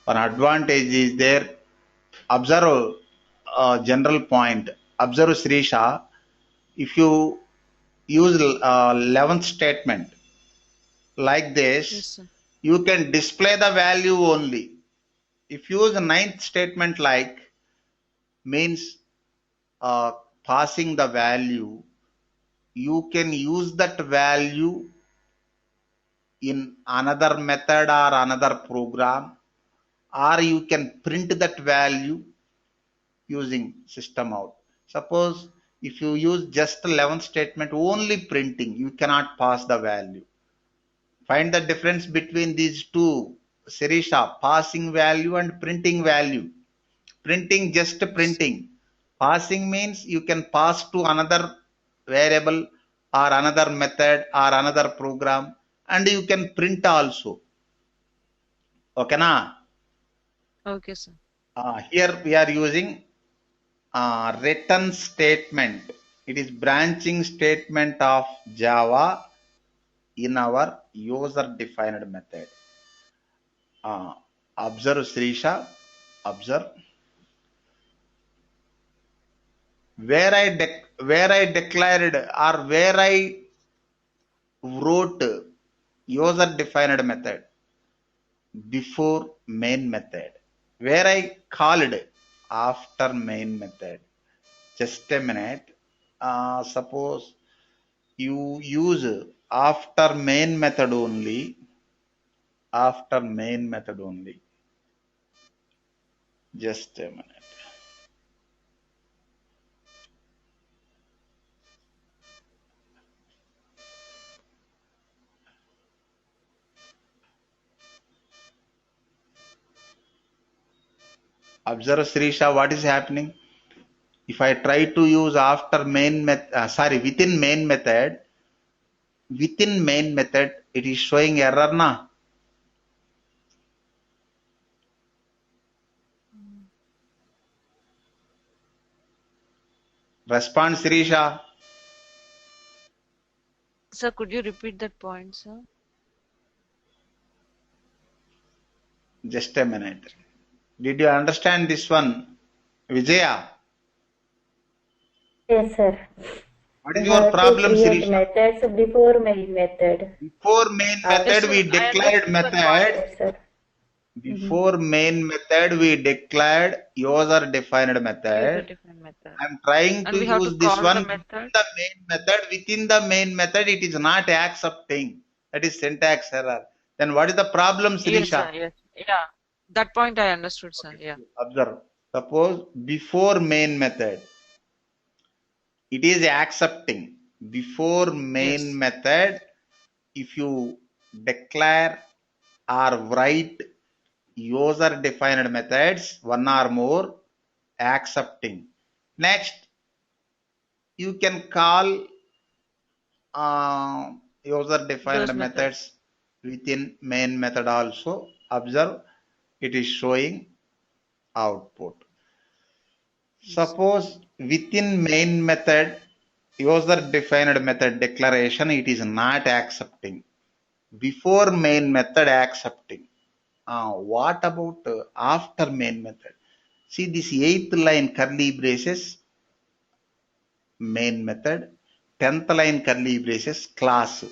One advantage is there. Observe general point. Observe Srisha. If you use 11th statement like yes, this, sir. you can display the value only. If you use the 9th statement like means passing the value, you can use that value in another method or another program, or you can print that value using system out. Suppose if you use just 11th statement only printing, you cannot pass the value. Find the difference between these two, Sirisha, passing value and printing value. Printing, just printing. Passing means you can pass to another variable or another method or another program, and you can print also. Okay na? Okay, sir. Here we are using return statement. It is branching statement of Java in our user defined method. Observe Srisha, observe. Where I declared or where I wrote user defined method before main method, where I called after main method. Just a minute. Suppose you use after main method only, after main method only. Just a minute. Observe Srisha, what is happening? If I try to use after main method, within main method, it is showing error na. Respond Srisha. Sir, could you repeat that point, sir? Just a minute. Did you understand this one, Vijaya? Yes, sir. What We is your have to problem, create Sirisha? methods before main method. Before main Yes, method, sir. we I declared understood that point. method. Yes, sir. Before main method, we declared user defined User method. defined method. I'm trying And to we have to use this call one the within method. the main method. Within the main method, it is not accepting. That is syntax error. Then what is the problem, Yes, Sirisha? sir. Yes. Yeah. That point I understood, sir. Yeah. Observe. Suppose before main method, it is accepting. Before main Yes. method, if you declare or write user defined methods, one or more, accepting. Next, you can call user defined Those methods. methods within main method also. Observe, it is showing output. Yes. Suppose within main method, user defined method declaration, it is not accepting. Before main method accepting. What about after main method? See this 8th line curly braces, main method. 10th line curly braces, class.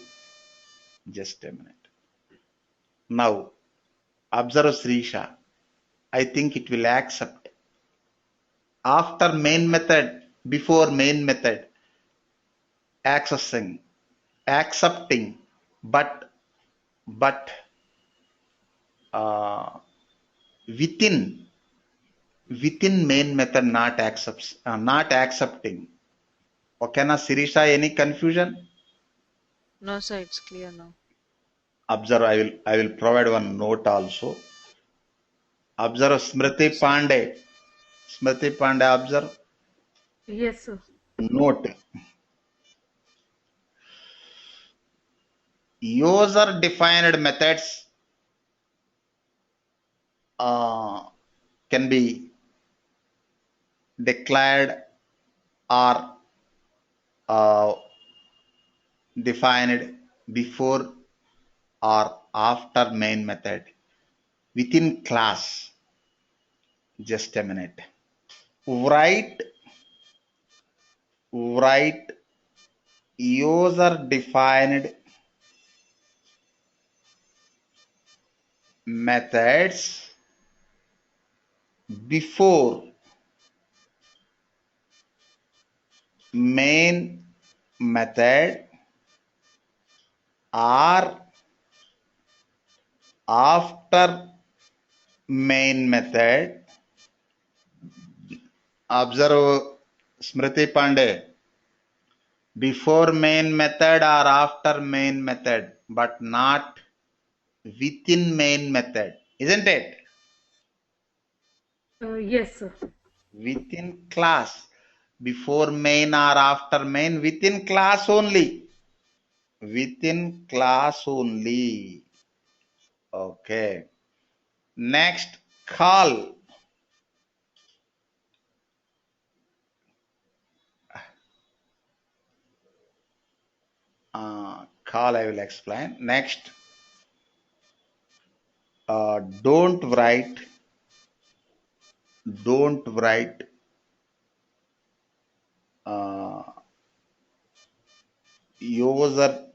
Just a minute. Now, observe Srisha. I think it will accept. After main method, before main method, accessing, accepting, but uh, within main method not accepting. Okay, na Sirisha, any confusion? No, sir. It's clear now. Observe, I will provide one note also. Observe Okay, Smriti sir. Pandey. Smriti Pandey, observe. Yes, sir. Note. User defined methods uh, can be declared or uh, defined before or after main method within class. Just a minute. Write user defined methods before main method or after main method. Observe Smriti Pandey. Before main method or after main method, but not within main method, isn't it? Yes, sir. Within class. Before main or after main? Within class only. Within class only. Okay. Next, call. Call I will explain. Next, don't write. Don't write uh, user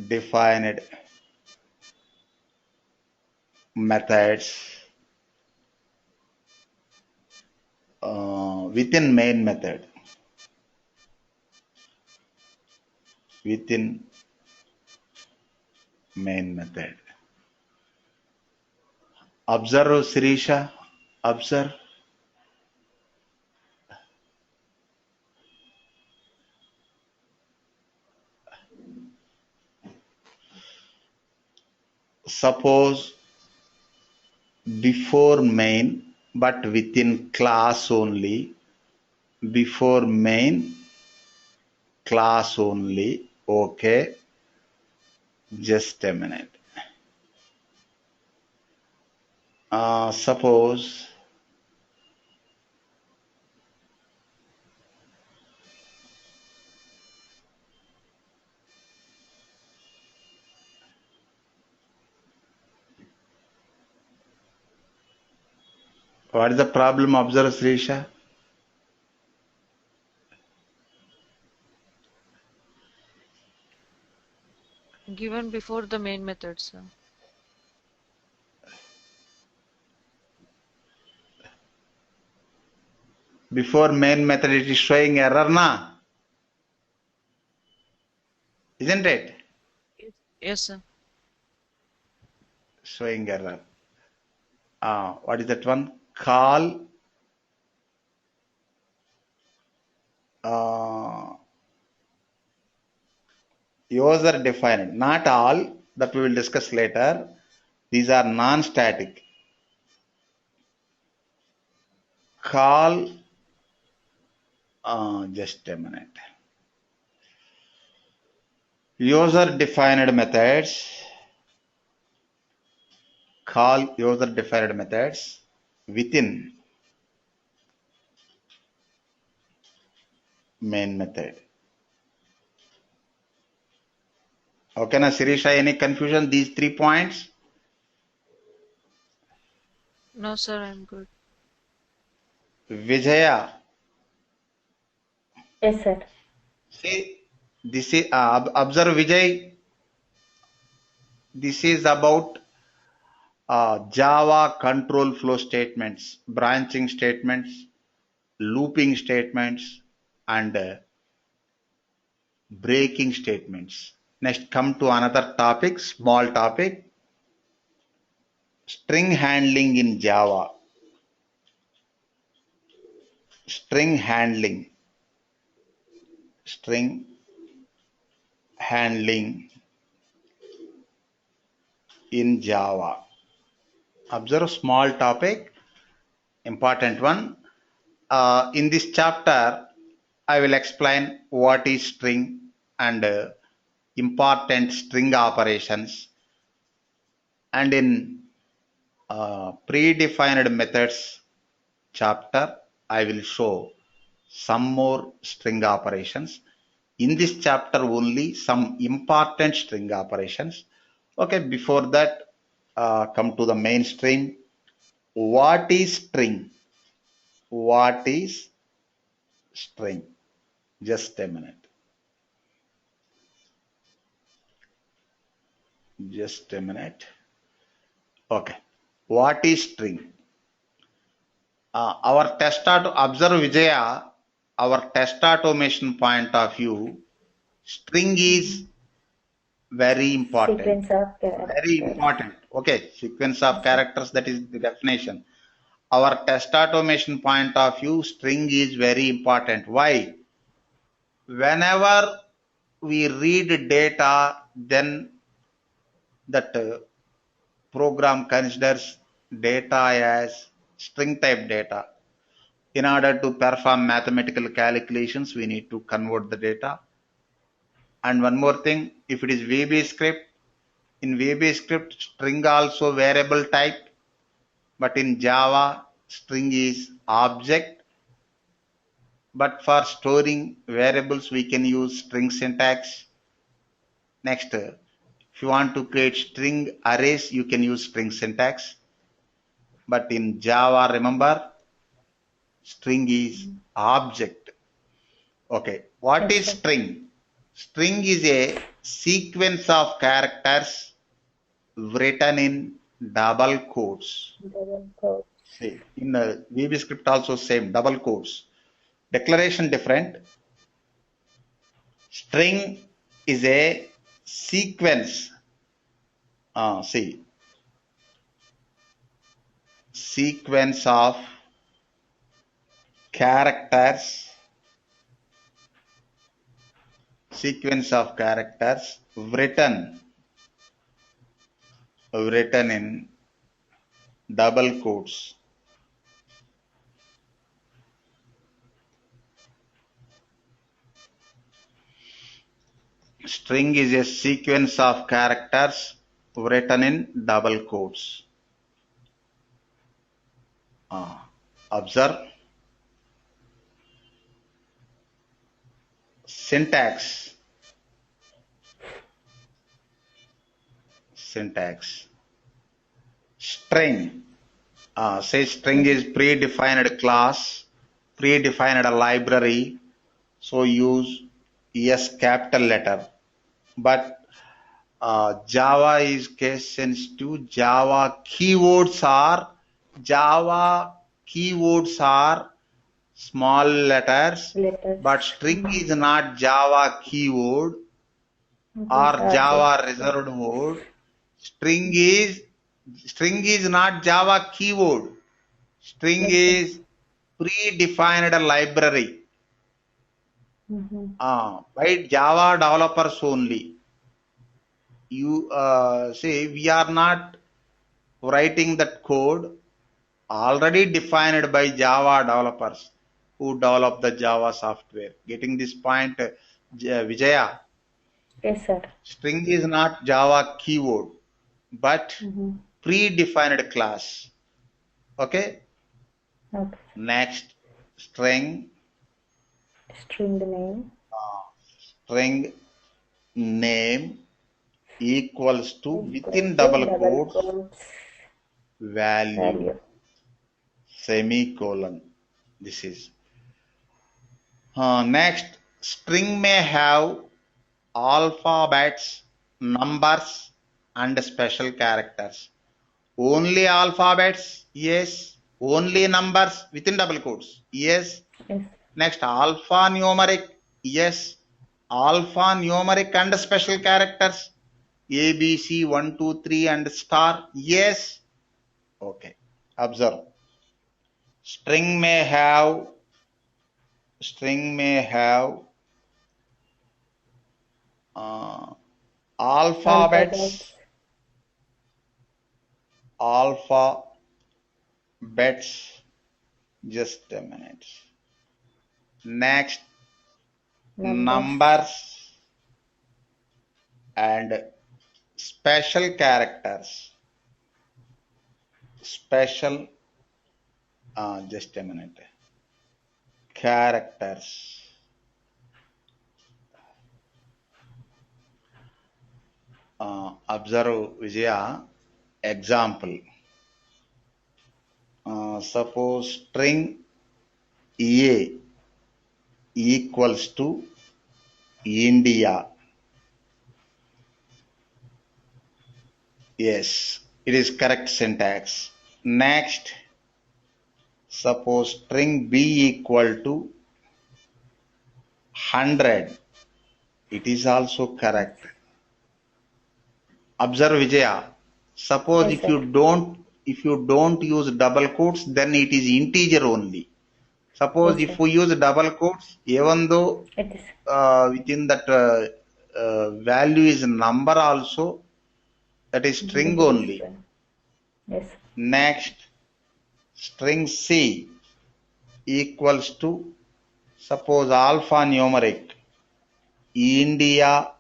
defined methods within main method. Within main method. Observe, Sirisha. Observe. Suppose before main but within class only. Before main class only. Okay. Just a minute. Suppose what is the problem? Observe, Srisha. Given before the main method, sir. Before main method it is showing error na? Isn't it? Yes, sir. Showing error. What is that one? Call user defined. Not all, that we will discuss later. These are non-static. Call, just a minute. User defined methods. Call user defined methods within main method. Okay, na Sirisha, any confusion? These 3 points? No, sir, I'm good. Vijaya, Yes, sir. see, this is, observe Vijay, this is about Java control flow statements, branching statements, looping statements, and breaking statements. Next, come to another topic, small topic, string handling in Java. String handling. String handling in Java. Observe small topic, important one. In this chapter, I will explain what is string and important string operations. And in predefined methods chapter, I will show some more string operations. In this chapter only some important string operations. Okay, before that, come to the mainstream. What is string? What is string? Just a minute. Just a minute. Okay. What is string? Our test observe Vijaya, our test automation point of view, string is very important. Sequence of Very characters. important. Okay, sequence of Yes, sir. characters, that is the definition. Our test automation point of view, string is very important. Why? Whenever we read data, then that program considers data as string type data. In order to perform mathematical calculations, we need to convert the data. And one more thing, if it is VB script, in VB script, string also variable type, but in Java, string is object. But for storing variables, we can use string syntax. Next, if you want to create string arrays, you can use string syntax. But in Java, remember, string is object. Okay, what is string? String is a sequence of characters written in double quotes. Double quote. See, in the VB script also same, double quotes. Declaration different. String is a sequence. See, sequence of characters, written in double quotes. String is a sequence of characters written in double quotes. Observe. Syntax. String. Say string is predefined class, predefined library, so use S capital letter. But Java is case sensitive. Java keywords are small letters, but string is not Java keyword or Java reserved word. String is not Java keyword. String is predefined library. By Java developers only. You say we are not writing that code, already defined by Java developers who develop the Java software. Getting this point, Vijaya? Yes, sir. String is not Java keyword, but predefined class. Okay? Okay. Next, string String name equals to within double quotes value semicolon. This is next. String may have alphabets, numbers, and special characters. Only alphabets? Yes. Only numbers within double quotes? Yes. Next, alphanumeric? Yes. Alphanumeric and special characters? A, B, C, 1, 2, 3 and star? Yes. Okay. Observe. String may have alphabets, just a minute. Next, numbers and special characters. Just a minute. Characters. Observe, Vijaya. Example. Suppose string A equals to India. Yes, it is correct syntax. Next, suppose string B equal to 100. It is also correct. Observe, Vijaya. Suppose if you don't use double quotes, then it is integer only. Suppose if we use double quotes, even though within that value is number also, that is string only. Yes. Next, string C. equals to, suppose alphanumeric, India,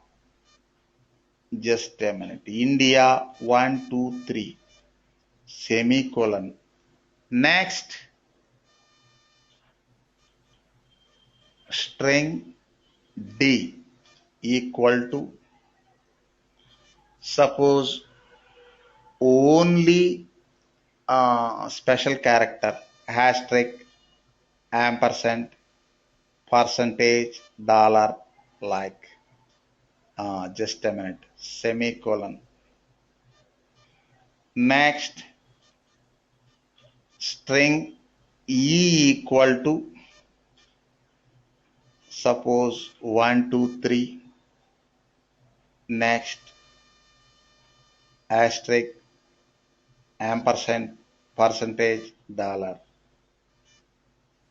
just a minute, India 1, 2, 3, semicolon. Next, string D equal to, suppose only special character, asterisk, ampersand, percentage, dollar, like, just a minute, semicolon. Next, string E equal to, suppose 1, 2, 3, next, asterisk, ampersand, percentage, dollar,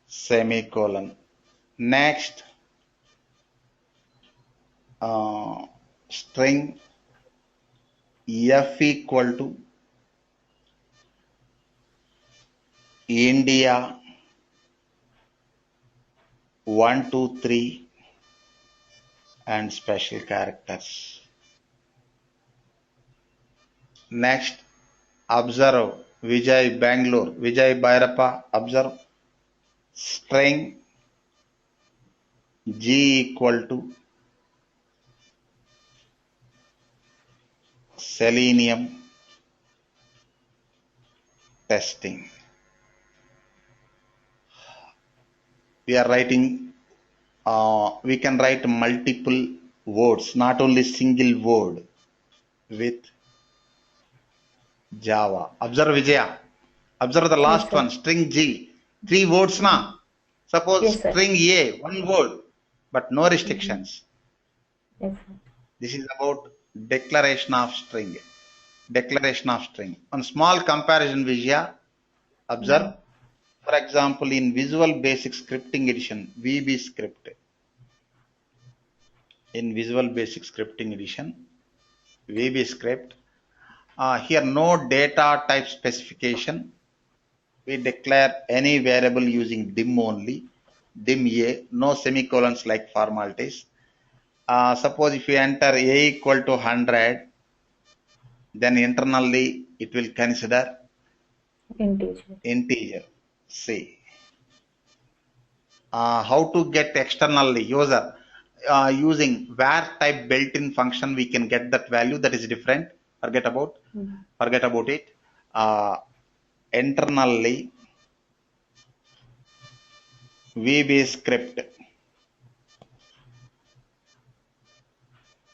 semicolon. Next, string F equal to India 1, 2, 3 and special characters. Next, observe Vijay Bangalore, Vijay Bhairappa, observe string G equal to Selenium testing. We are writing, we can write multiple words, not only single word with Java. Observe Vijaya. Observe the Yes, last sir. one, string G. 3 words na. Suppose Yes, sir. string A, 1 word, but no restrictions. Yes, sir. This is about declaration of string. Declaration of string. On small comparison, Vijaya, observe. For example, in Visual Basic Scripting Edition, VB script. In Visual Basic Scripting Edition, VB script. Here no data type specification. We declare any variable using dim only. Dim A, no semicolons like formalities. Suppose if you enter A equal to 100, then internally it will consider Integer. integer. C. How to get externally user, using var type built-in function, we can get that value. That is different. Forget about it. Internally VB script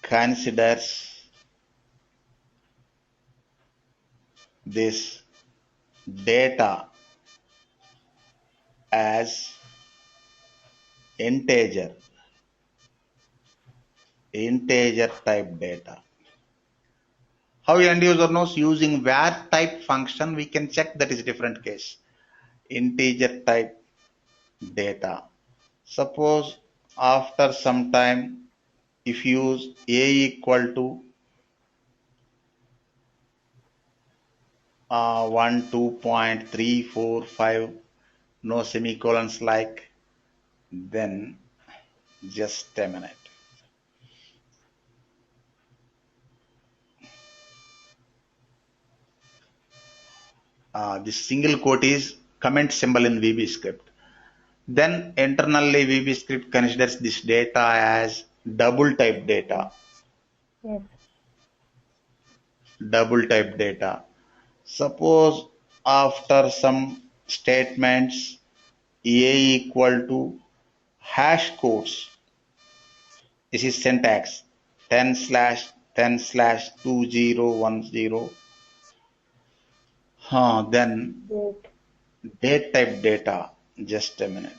considers this data as integer type data. How end user knows? Using var type function, we can check. That is different case. Integer type data. Suppose after some time, if you use A equal to 1, 2.345, no semicolons like, then just a minute. This single quote is comment symbol in VB script. Then internally VB script considers this data as double type data. Yes. Double type data. Suppose after some statements A equal to hash codes. This is syntax 10/10/2010. Then Date. date type data. Just a minute.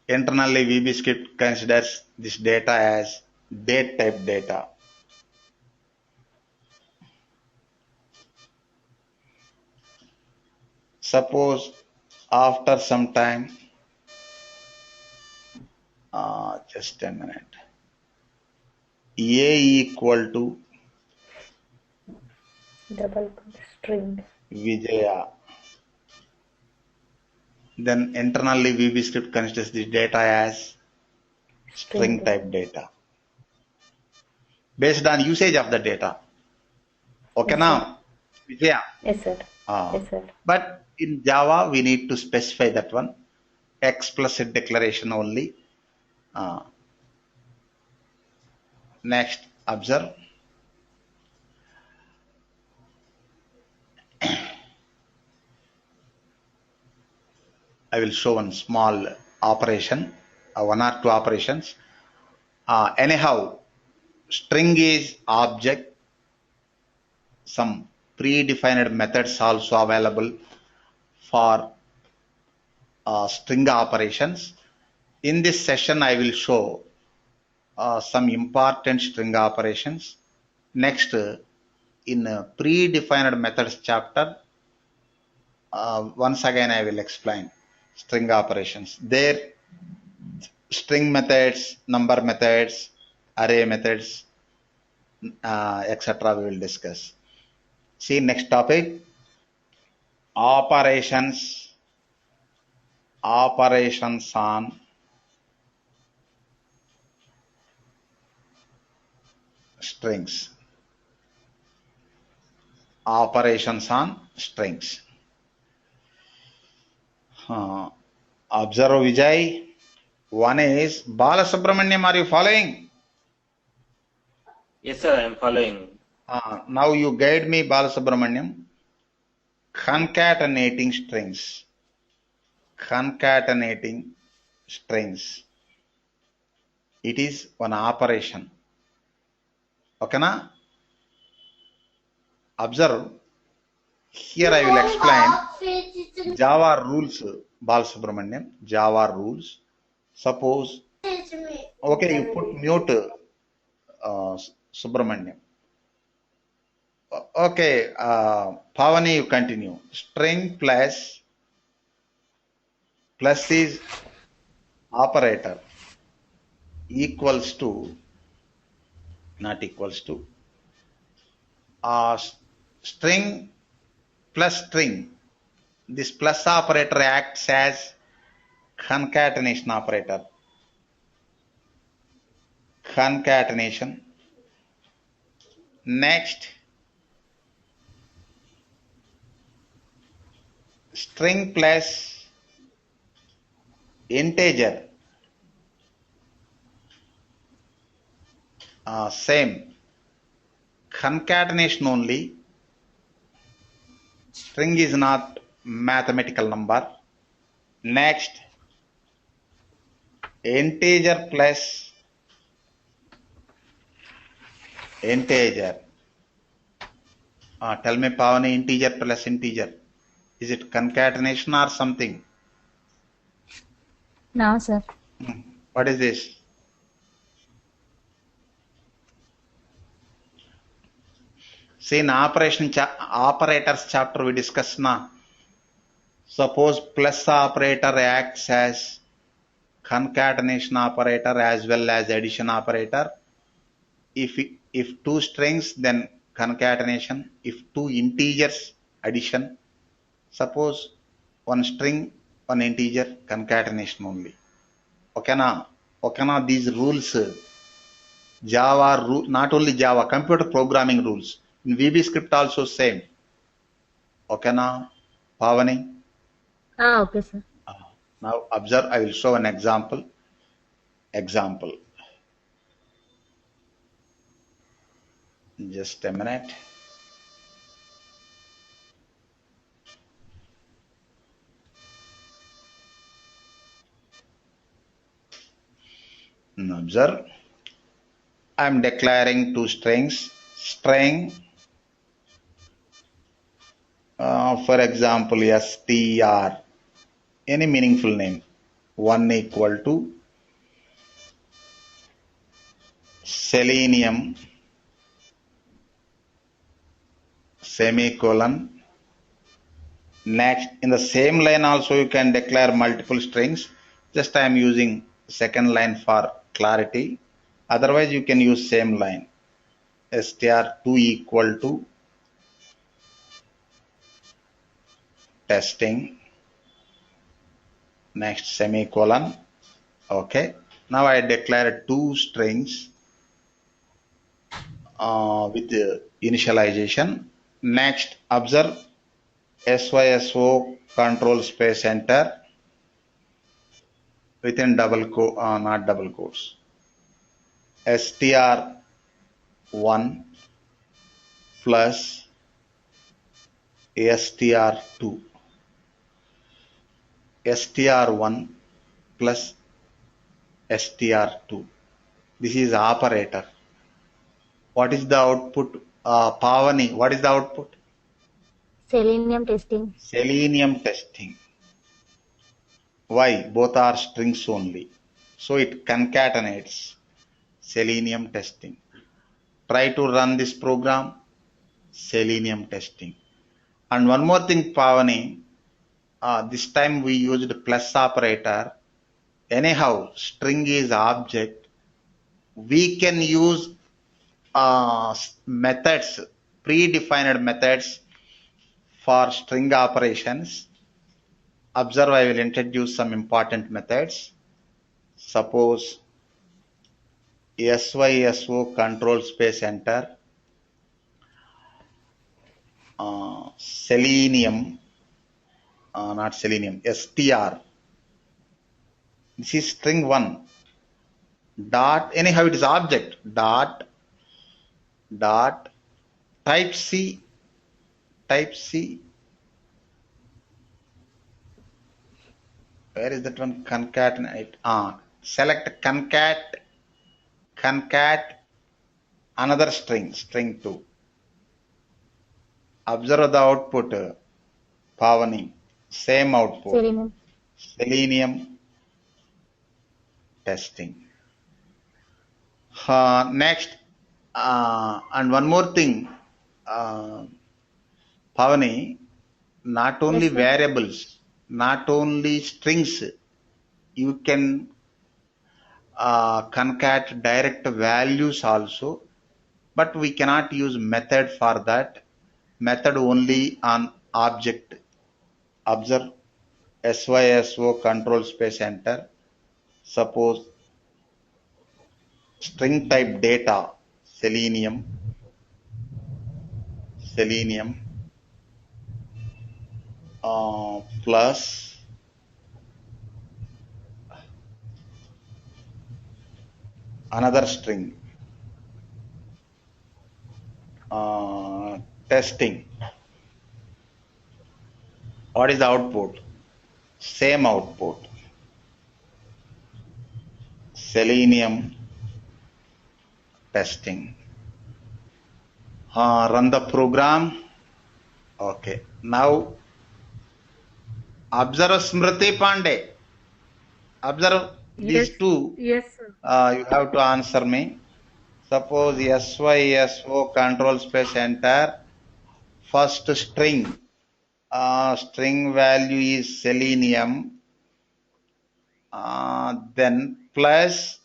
Internally, VB script considers this data as date type data. Suppose after some time, just a minute, A equal to Double quote. String. Vijaya. Then internally VB script considers this data as string type data based on usage of the data. Okay Yes, sir. now, Vijaya. Yes, sir. Yes, sir. But in Java, we need to specify that one explicit declaration only. Next, observe. I will show one small operation, one or two operations. Anyhow, string is object. Some predefined methods also available for string operations. In this session, I will show some important string operations. Next, in predefined methods chapter, once again I will explain string operations. There, string methods, number methods, array methods, etc. we will discuss. See next topic, operations on strings. Operations on strings. Observe Vijay. One is Balasubramaniam. Are you following? Yes, sir, I am following. Now you guide me, Balasubramaniam. Concatenating strings. Concatenating strings. It is one operation. Okay na? Observe. Here I will explain Java rules, Balasubramaniam. Java rules. Suppose, okay, you put mute, Subramaniam. Okay, Pavani, you continue. String plus is operator equals to, not equals to, string plus string. This plus operator acts as concatenation operator. Concatenation. Next, string plus integer. Same. Concatenation only. String is not mathematical number. Next, integer plus integer. Tell me, Pavani, integer plus integer. Is it concatenation or something? No, sir. What is this? See, in operators chapter we discussed now. Suppose plus operator acts as concatenation operator as well as addition operator. If two strings, then concatenation. If two integers, addition. Suppose one string, one integer, concatenation only. Okay na? Okay na? These rules, Java, not only Java, computer programming rules. In VB script also same. Okay na? Pavani? Okay, sir. Now observe, I will show an example. Just a minute. Now observe, I am declaring two strings. String, for example, str, any meaningful name. 1 equal to Selenium, semicolon. Next, in the same line also you can declare multiple strings. Just I am using second line for clarity. Otherwise you can use same line. Str2 equal to testing, next semicolon. Okay. Now I declare two strings with the initialization. Next, observe SYSO control space enter within double quote, not double quotes. str1 plus str2. str1 plus str2. This is operator. What is the output? Pavani, what is the output? Selenium testing. Selenium testing. Why? Both are strings only. So it concatenates Selenium testing. Try to run this program. Selenium testing. And one more thing, Pavani, this time we used plus operator. Anyhow, string is object. We can use methods, predefined methods for string operations. Observe, I will introduce some important methods. Suppose SYSO control space enter, Selenium, not Selenium, str. This is string 1. Dot, anyhow it is object. Dot type C. Where is that one? Concatenate. Select concat another string 2. Observe the output, Pavani. Same output. Selenium testing. Next, and one more thing, Pavani, not only variables, not only strings, you can concat direct values also, but we cannot use method for that. Method only on object. Observe SYSO control space enter. Suppose string type data Selenium plus another string testing. What is the output? Same output. Selenium testing. Run the program. Okay. Now observe Smriti Pandey. Observe these two. Yes, sir. You have to answer me. Suppose SYSO control space enter. First string. String value is Selenium. Then plus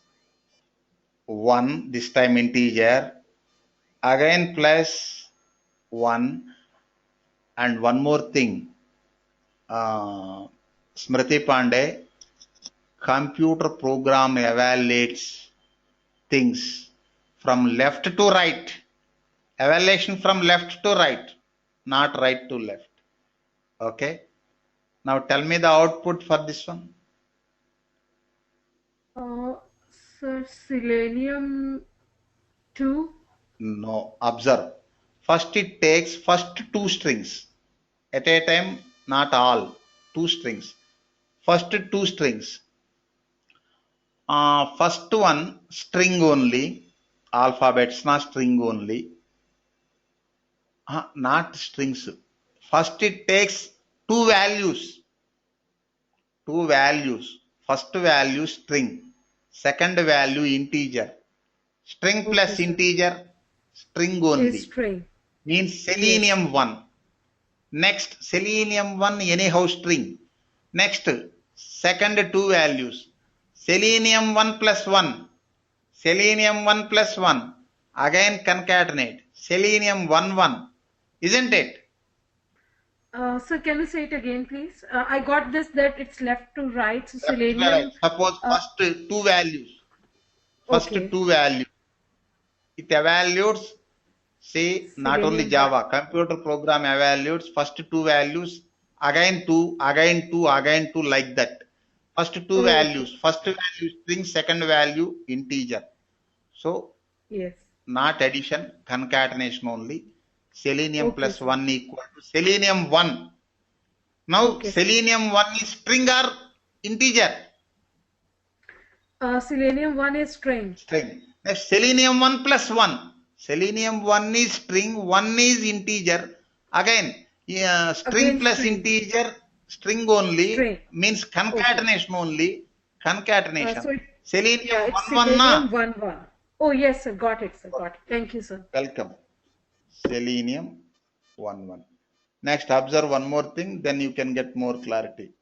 1, this time integer. Again plus 1. And one more thing. Smriti Pandey, computer program evaluates things from left to right. Evaluation from left to right, not right to left. Okay. Now tell me the output for this one. Sir, Selenium 2. No, observe. First it takes first two strings. At a time, not all. Two strings. First two strings. First one, string only. Alphabets, not string only. Not strings. First it takes two values. First value string. Second value integer. String plus integer, string only. String. Means Selenium 1. Next, Selenium 1 anyhow string. Next, second two values. Selenium 1 plus 1. Selenium 1 plus 1. Again concatenate. Selenium 1 1. Isn't it? Sir, can you say it again, please? I got this that it's left to right. So Left to right. selenium. Suppose first two values. First Okay. two values. It evaluates, say, not only Selenium Java, computer program evaluates first two values, again two, again two, again two, like that. First two Oh, okay. values. First value string, second value integer. So, Yes. not addition, concatenation only. Selenium Okay, plus sir. 1 equal to Selenium 1. Now, Okay, sir. Selenium 1 is string or integer? Selenium 1 is string. String. Next, Selenium 1 plus 1. Selenium 1 is string, 1 is integer. Again, string Again, plus string. integer, string only, String. means Okay. concatenation only. So Concatenation. it, Selenium yeah, it's 1 1 na? selenium 1 1. Oh, yes, sir. Got it, sir. Got it. Thank you, sir. Welcome. Selenium 1 1. Next, observe one more thing, then you can get more clarity.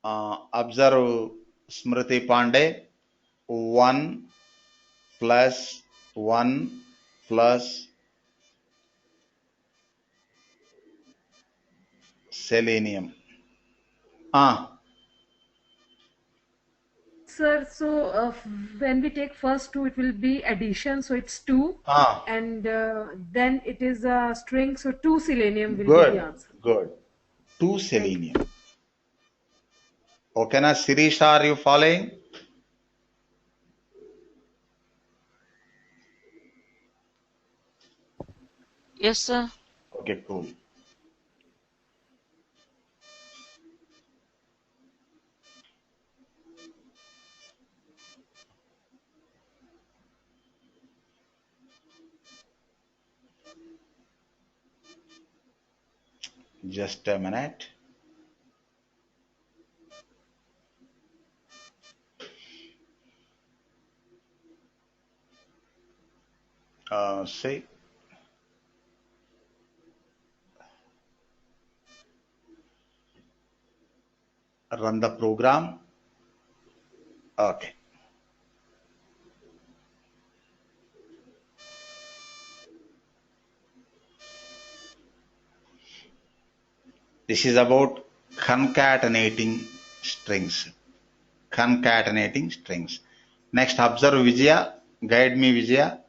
Observe Smriti Pandey. 1 plus 1 plus selenium. Sir, so when we take first two, it will be addition, so it's 2. Ah, And then it is a string, so 2 selenium will be the good, answer. good. 2 Thank you. selenium. Okay, na Sirish, are you following? Yes, sir. Okay, cool. Just a minute. See, run the program. Okay. This is about concatenating strings. Concatenating strings. Next, observe Vijaya. Guide me, Vijaya.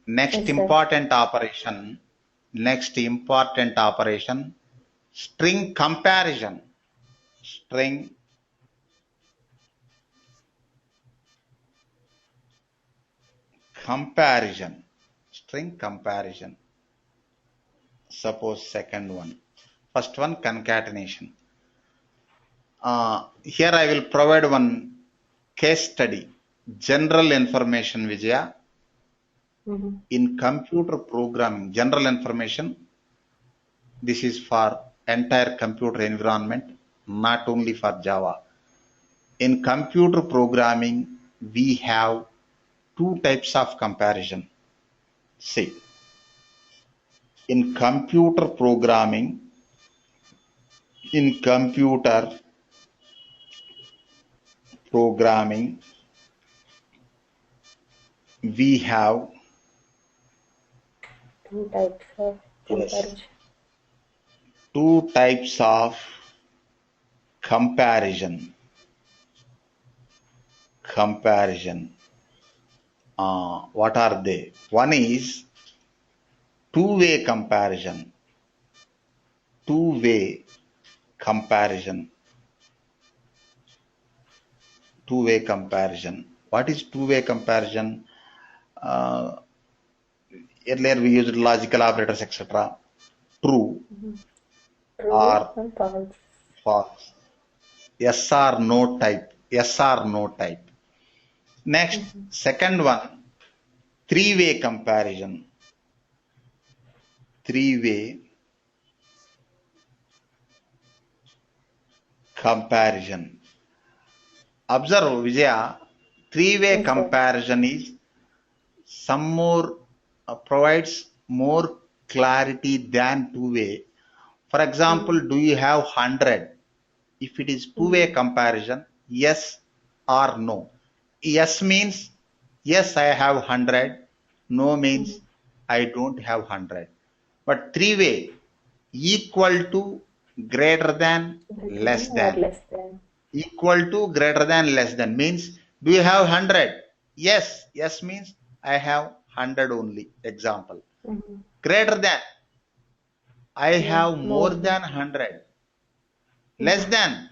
Next Yes, sir. important operation. Next important operation. String comparison. String comparison. String comparison. Suppose second one. First one, concatenation. Here I will provide one case study. General information, Vijaya. In computer programming, general information, this is for entire computer environment, not only for Java. In computer programming, we have two types of comparison. See, in computer programming, in computer programming, we have Two types of yes, comparison. two types of comparison. Comparison. What are they? One is two-way comparison. Two-way comparison. Two-way comparison. What is two-way comparison? Uh, Earlier we used logical operators, etc. True True or and false. false. Yes or no type. Yes or no type. Next, second one, three-way comparison. Three-way comparison. Observe, Vijaya, three-way Yes, sir. comparison is some more provides more clarity than two-way. For example, do you have 100? If it is two-way comparison, yes or no. Yes means yes, I have 100. No means I don't have 100. But three-way, equal to, greater than, less Or than. less than. Equal to, greater than, less than means, do you have 100? Yes. Yes means I have 100 only. Example. Greater than, I have more than 100. Less than,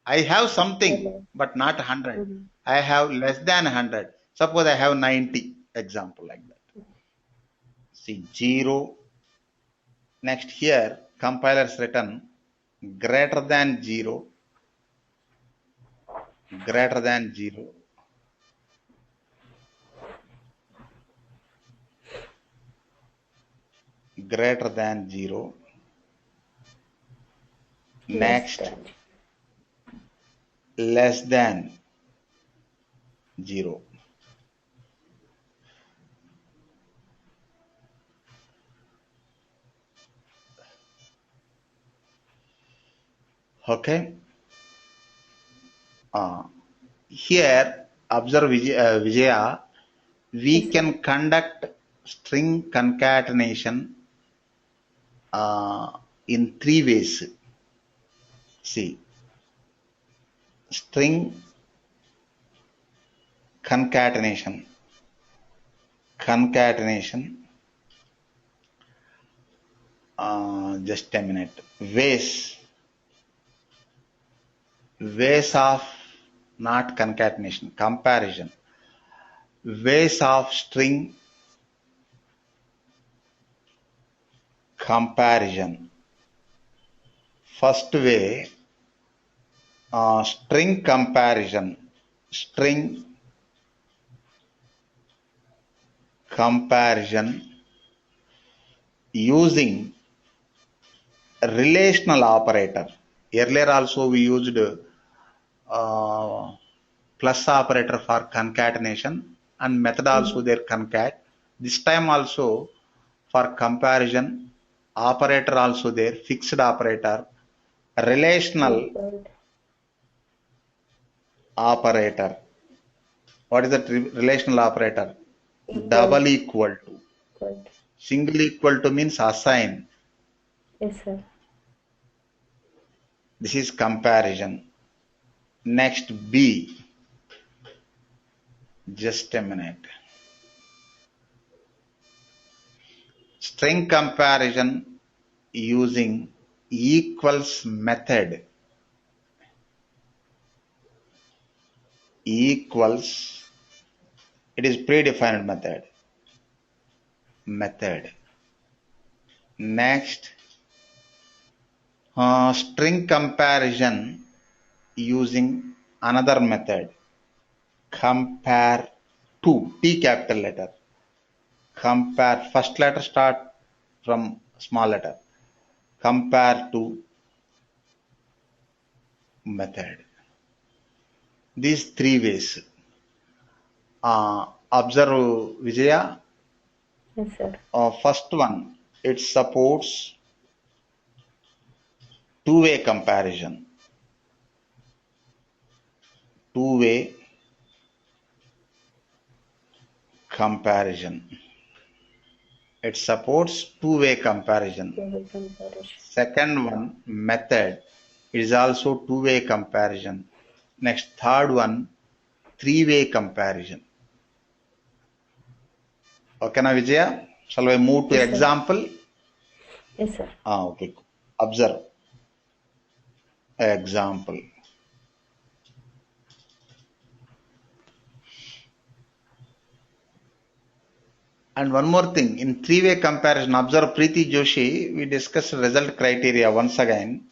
I have something but not 100. I have less than 100. Suppose I have 90. Example like that. See 0. Next here compilers written greater than 0, greater than 0, greater than 0. Next less than 0. Okay. Here observe Vijaya, we can conduct string concatenation in three ways. See, string concatenation, just a minute, ways of, not concatenation, comparison, ways of string comparison. First way, string comparison, string comparison using relational operator. Earlier also we used plus operator for concatenation and method also there concat. This time also for comparison operator also there, fixed operator, relational operator. What is that relational operator? Double equal to. Single equal to means assign. Yes, sir. This is comparison. Next B. Just a minute. String comparison using equals method. Equals, it is predefined method. Next, string comparison using another method, compare to, T capital letter. Compare, first letter start from small letter. Compare to method. These three ways. Observe Vijaya. Yes, sir. First one, it supports two-way comparison. Two-way comparison. It supports two-way comparison. Second one, method, is also two-way comparison. Next, third one, three-way comparison. Okay, now Vijaya, shall I move to Yes, example? Yes, sir. Okay. Observe. Example. And one more thing, in three-way comparison, observe Preeti Joshi, we discussed result criteria once again.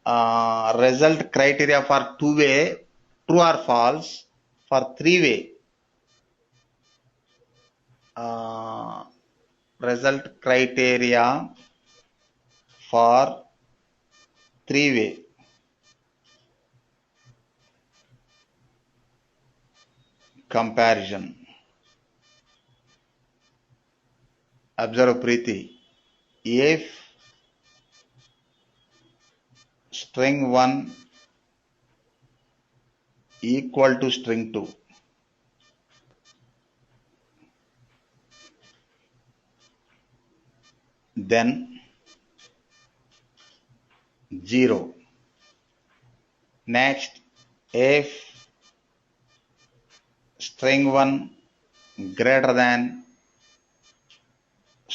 Result criteria for two-way, true or false. For three-way, result criteria for three-way. Comparison. Observe Preeti. If string 1 equal to string 2, then 0. Next, if string 1 greater than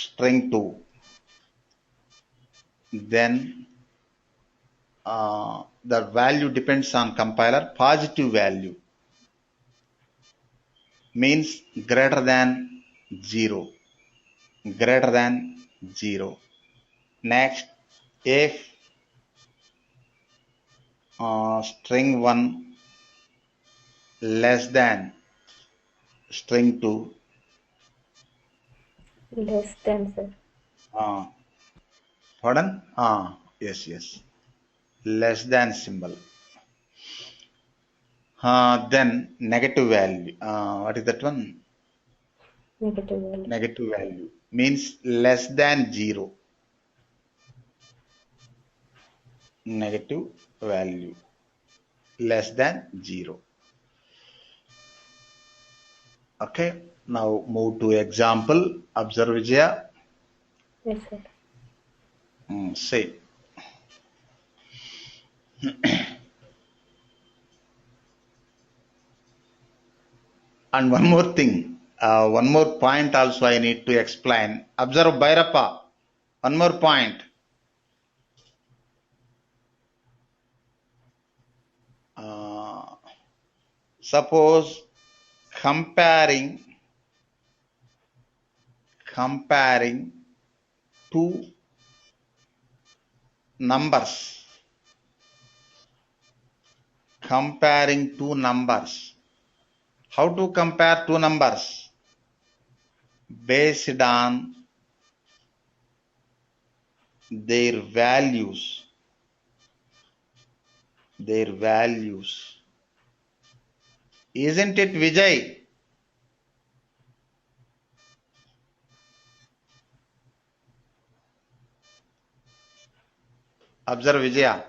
string 2, then the value depends on compiler. Positive value means greater than 0. Greater than 0. Next, if string 1 less than string 2, Less than, sir. pardon? Yes, less than symbol. Then negative value. What is that one? Negative value. Negative value means less than 0. Negative value less than 0. Okay, now move to example. Observe, Vijaya. Yes, sir. Say. And one more thing, one more point also I need to explain. Observe, Bhairappa. One more point. Suppose comparing two numbers. Comparing two numbers. How to compare two numbers? Based on their values. Their values. Isn't it, Vijay? Observe, Vijaya.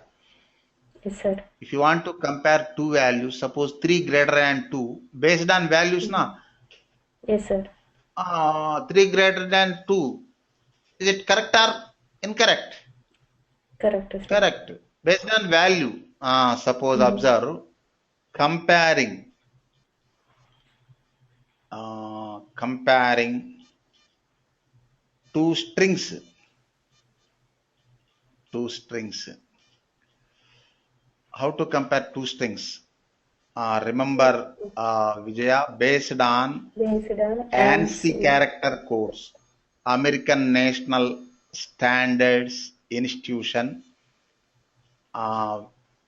Yes, sir. If you want to compare two values, suppose 3 greater than 2, based on values, na? Yes, sir. 3 greater than 2. Is it correct or incorrect? Correct, sir. Correct. Based on value. Suppose observe comparing two strings. Two strings. How to compare two strings? Remember, Vijaya, based on Based on ANSI character codes, American National Standards Institution,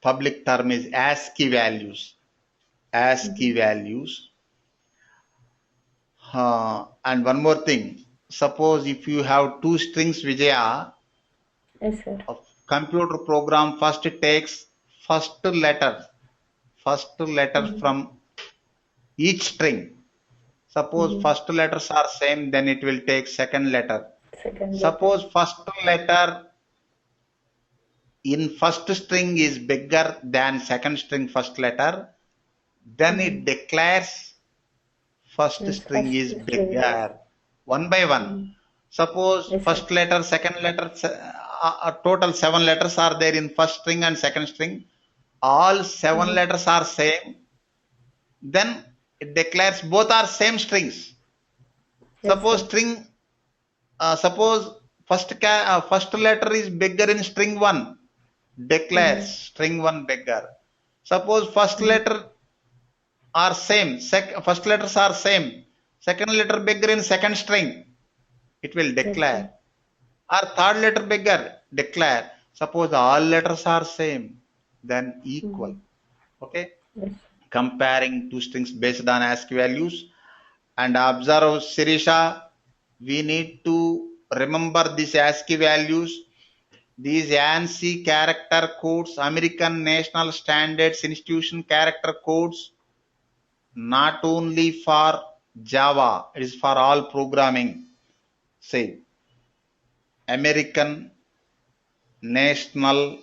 public term is ASCII values. ASCII values. And one more thing, suppose if you have two strings, Vijaya, Yes, sir. a computer program first takes first letter from each string. Suppose first letters are same, then it will take second letter. Second Suppose first letter in first string is bigger than second string first letter, then it declares first Yes, string first is string bigger. One by one. Suppose Yes, first sir. letter, second letter, total 7 letters are there in first string and second string. All 7 letters are same. Then it declares both are same strings. Yes, Suppose sir. string, suppose first letter is bigger in string 1, declares string 1 bigger. Suppose first letter are same, first letters are same, second letter bigger in second string, it will Yes, declare. sir. Or third letter bigger, declare. Suppose all letters are same, then equal. Okay. Yes. Comparing two strings based on ASCII values. And observe, Sirisha, we need to remember these ASCII values. These ANSI character codes, American National Standards Institution character codes, not only for Java, it is for all programming. Say, American National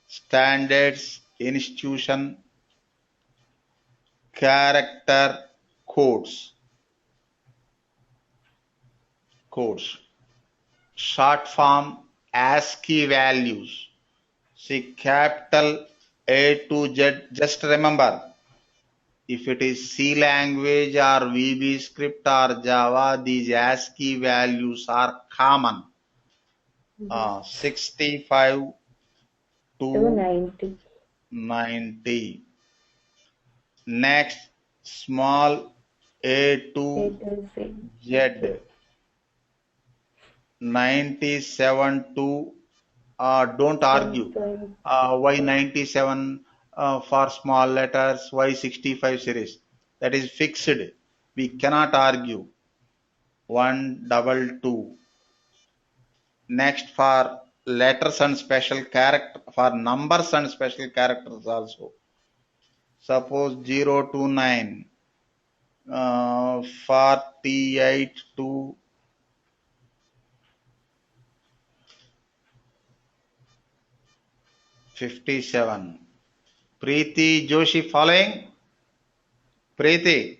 Standards Institution character codes. short form ASCII values. See, capital A to Z, just remember, if it is C language or VB script or Java, these ASCII values are common. 65 to 290. 90. Next, small a to 8 Z, 97 to, don't argue. 1.5. Why 97 for small letters, why 65 series? That is fixed. We cannot argue. 122. Next, for letters and special character, for numbers and special characters also. Suppose 0 to 9, 48 to 57. Preeti Joshi following? Preeti,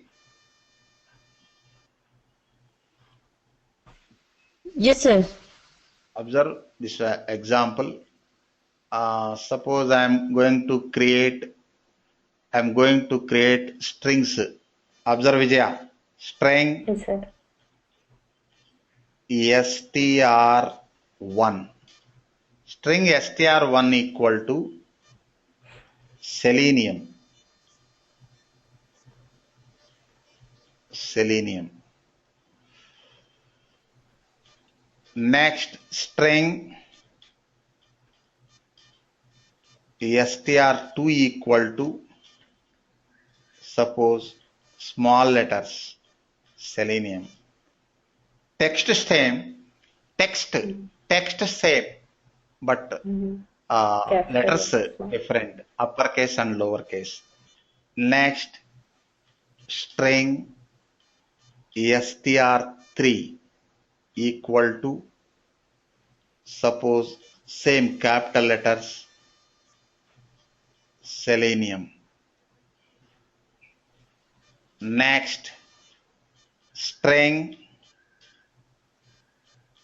Yes, sir. observe this example. Suppose I'm going to create strings. Observe Vijaya. String Yes, sir. str1. String str1 equal to selenium. Selenium. Next, string str2 equal to, suppose, small letters, selenium. Text same, text same, but Capital letters letters, small. different, uppercase and lowercase. Next, string str3 equal to, suppose, same capital letters, selenium. Next, string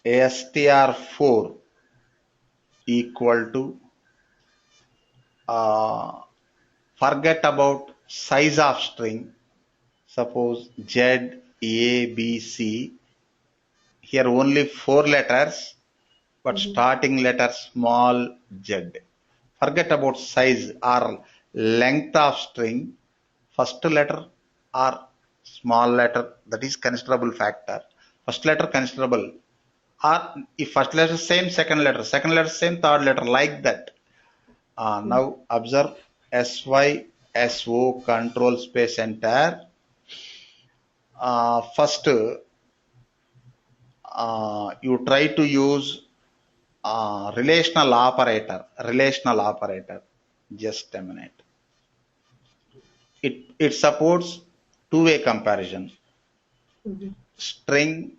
str4 equal to, forget about size of string, suppose Z, A, B, C. Here only 4 letters, but starting letter small z. Forget about size or length of string. First letter or small letter, that is considerable factor. First letter considerable. Or if first letter same, second letter same, third letter, like that. Now observe SYSO control space enter. First, you try to use relational operator. Just a minute. It supports two-way comparison. String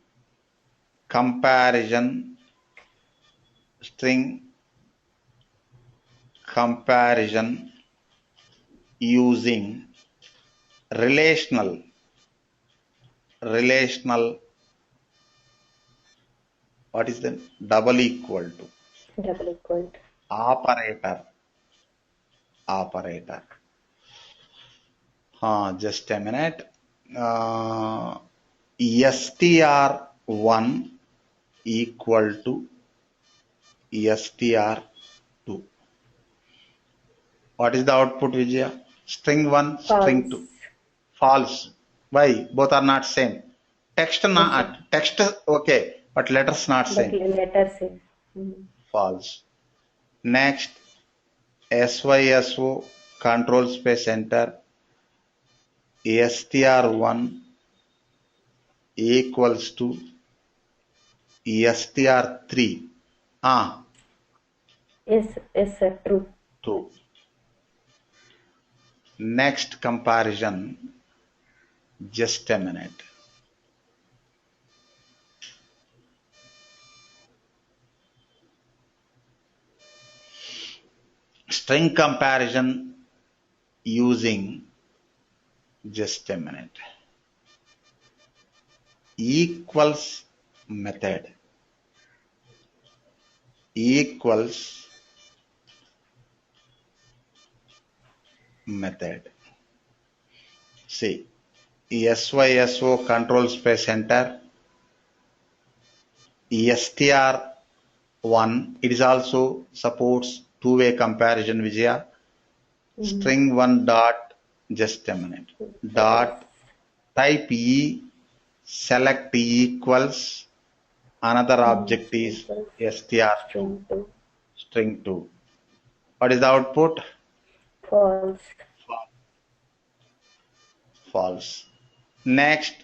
comparison, string comparison using relational, what is the double equal to Double equal to. operator. Just a minute. str1 equal to str2. What is the output, Vijaya? String 1, string 2. False. False. Why? Both are not same. Text Yes, not sir. text okay, but letters not But same. letter same. False. Next, SYSO control space enter. str1 equals to str3. Yes, sir. True. True. Next comparison, just a minute. String comparison using, just a minute, equals method. equals method. See, SYSO control space enter str1. It is also supports two-way comparison, Vijaya. String one dot, just a minute, dot type E, select equals, another object is str2, String 2. string 2. What is the output? False. False. Next,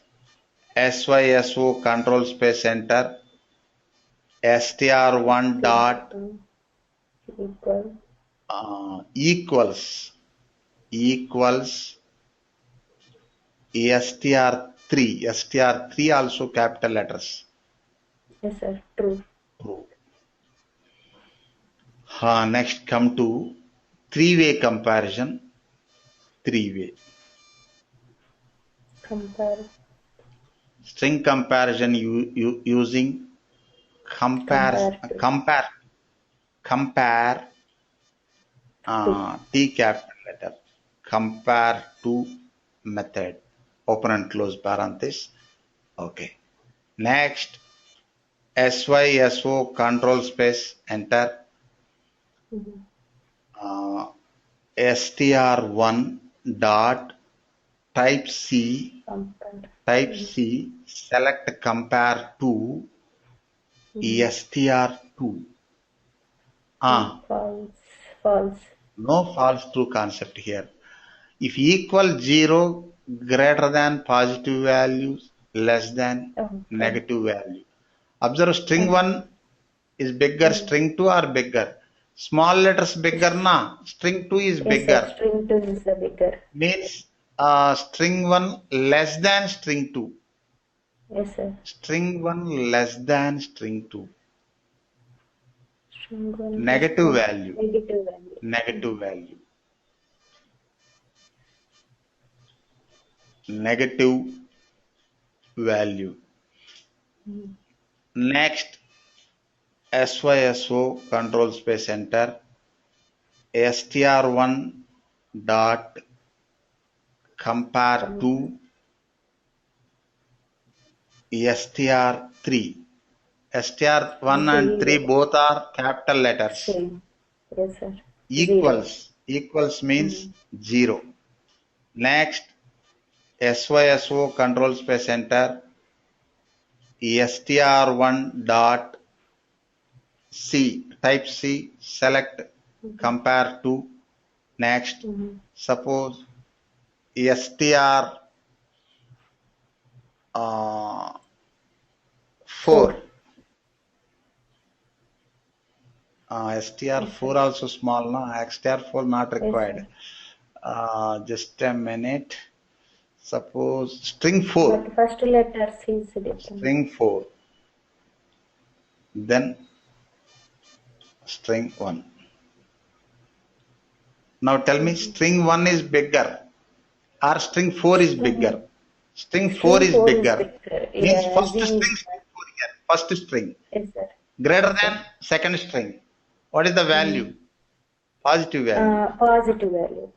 SYSO control space enter str1 dot Equal. equals str3 also capital letters. Yes, sir. True. True. Next come to three-way comparison. Three-way Compare. string comparison using compare T capital letter, compare to method, open and close parenthesis. Okay. Next, SYSO control space enter str1 dot type C, select compare to str2. False. No false true concept here. If equal 0, greater than positive values, less than negative value. Observe string 1 is bigger, string 2 are bigger. Small letters bigger na, string 2 is Yes, bigger. sir. String 2 is the bigger. Means string 1 less than string 2. Yes, sir. String 1 less than string 2. String 1 Negative value. Negative value. Negative value. Negative value. Next, SYSO control space enter str1 dot compare to str3. str1 and 3 both are capital letters. Same. Yes, sir. Equals means 0. Next, SYSO control space enter str1 dot C, type C, select compare to. Next, suppose str 4. str4 also small, no? str4 not required. Just a minute. Suppose string 4. But first letter C is different. String 4. Then string 1. Now tell me, string 1 is bigger or string 4 is bigger? String 4 is bigger. Means first string, here. First string. Yes, sir. Greater than second string. What is the value? Positive value. Positive value.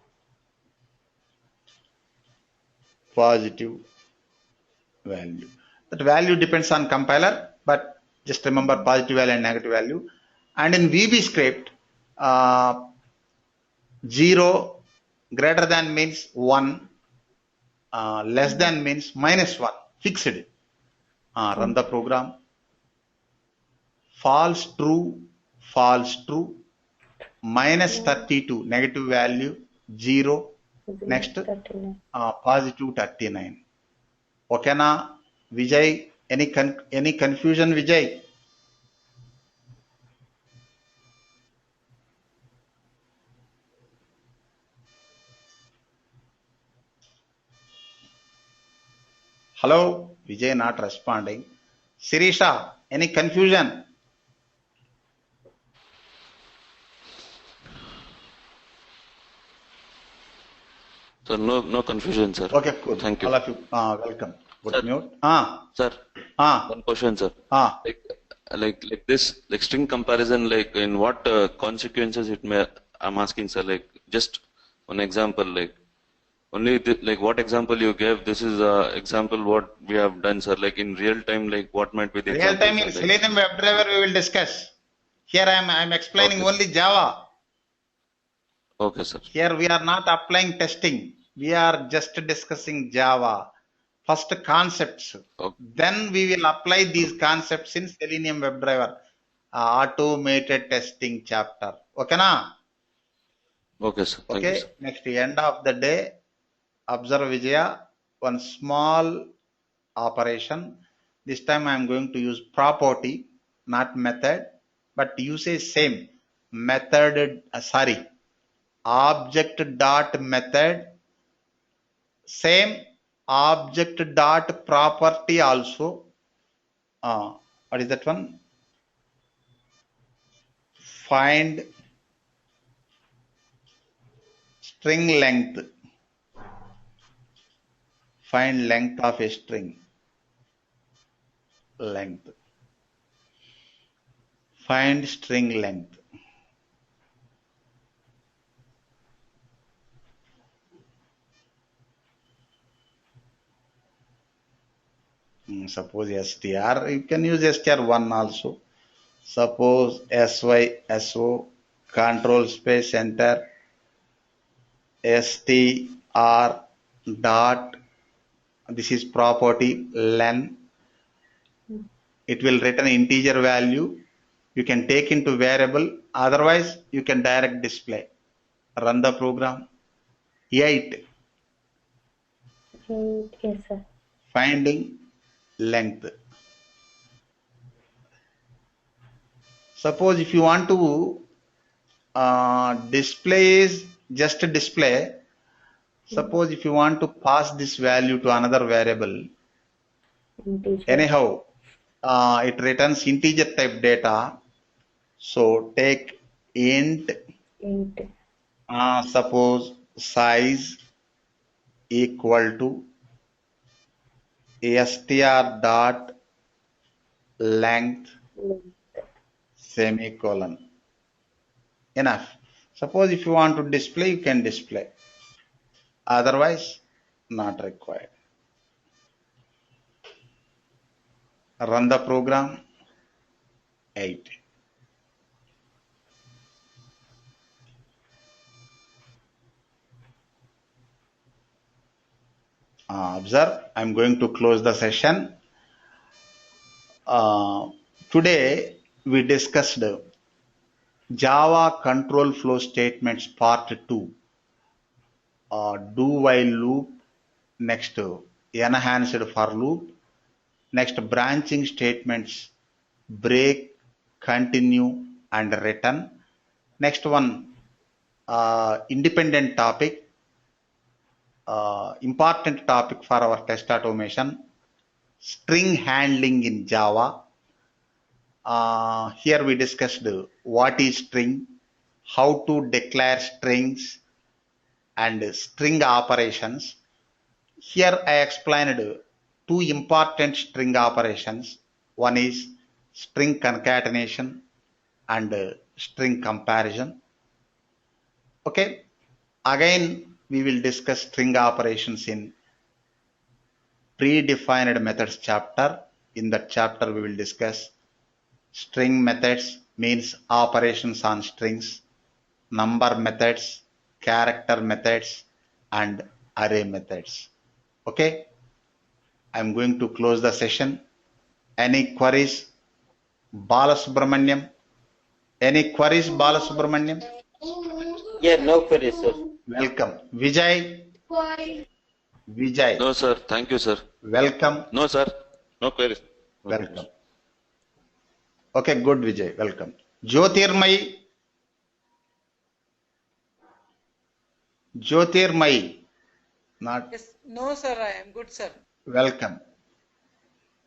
Positive value. That value depends on compiler, but just remember positive value and negative value. And in VB script, 0 greater than means 1, less than means -1, fixed. Run the program. False true, -32, negative value 0. Next, 39. positive 39. Okay na, Vijay? Any confusion, Vijay? Hello, Vijay not responding. Sirisha, any confusion? Sir, no confusion, sir. Okay, cool. Thank you. All of you, welcome. Put Sir. mute. Sir, Ah. one question, sir. Ah. Like, like this, like string comparison, like in what consequences it may, I'm asking, sir, like just one example, like only like what example you gave, this is example what we have done, sir, like in real time, like what might be the Real example, time sir, in like, Selenium WebDriver we will discuss. Here I'm explaining okay, only Java. okay, sir, Here we are not applying testing. We are just discussing Java. First concepts. okay, Then we will apply these concepts in Selenium WebDriver. Automated testing chapter. Okay, na? okay, sir, thank you, sir. Okay. Next, end of the day, observe Vijaya. One small operation. This time I am going to use property, not method, but use a same method. Object dot method, same object dot property also. What is that one? Find string length. Find length of a string. Length. Find string length. Suppose str, you can use str1 also. Suppose SYSO, control space enter, str dot, this is property len, it will return integer value. You can take into variable, otherwise you can direct display. Run the program. 8. Yes, sir. Finding length. Suppose if you want to display is just a display. Suppose if you want to pass this value to another variable, Integer. anyhow, it returns integer type data. So take int, Int. suppose size equal to str dot length Length. semicolon. Enough. Suppose if you want to display, you can display. Otherwise, not required. Run the program. 8. Observe, I'm going to close the session. Today we discussed Java control flow statements part 2, do while loop, next enhanced for loop, next branching statements, break, continue and return. Next one, independent topic, important topic for our test automation, string handling in Java. Here we discussed what is string, how to declare strings and string operations. Here I explained two important string operations. One is string concatenation and string comparison. Okay. Again, we will discuss string operations in predefined methods chapter. In that chapter, we will discuss string methods means operations on strings, number methods, character methods, and array methods. Okay, I'm going to close the session. Any queries, Balasubramaniam? Any queries, Balasubramaniam? Yeah, no queries, sir. Welcome. Vijay? Vijay, No, sir, thank you, sir. welcome. No, sir, no queries. No queries. Welcome. Okay, good, Vijay. Welcome. Jyotirmai. Jyotirmai. Not Yes, no, sir, I am good, sir. welcome.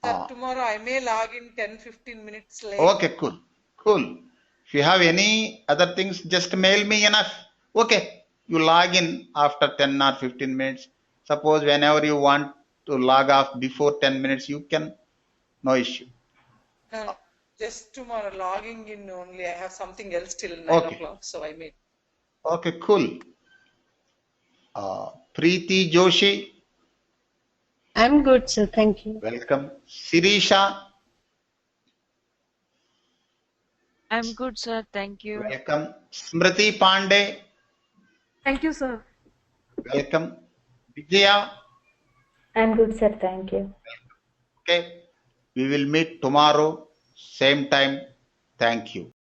Sir, tomorrow I may log in 10-15 minutes late. Okay, cool. Cool. If you have any other things, just mail me enough. Okay. You log in after 10 or 15 minutes. Suppose whenever you want to log off before 10 minutes, you can. No issue. No, Just tomorrow logging in only. I have something else till 9 Okay. o'clock, so I may. Okay, cool. Preeti Joshi, I'm good, sir. Thank you. welcome. Sirisha, I'm good, sir. Thank you. welcome. Smriti Pandey, Thank you, sir. welcome. Vijaya, I'm good, sir. Thank you. okay. We will meet tomorrow, same time. Thank you.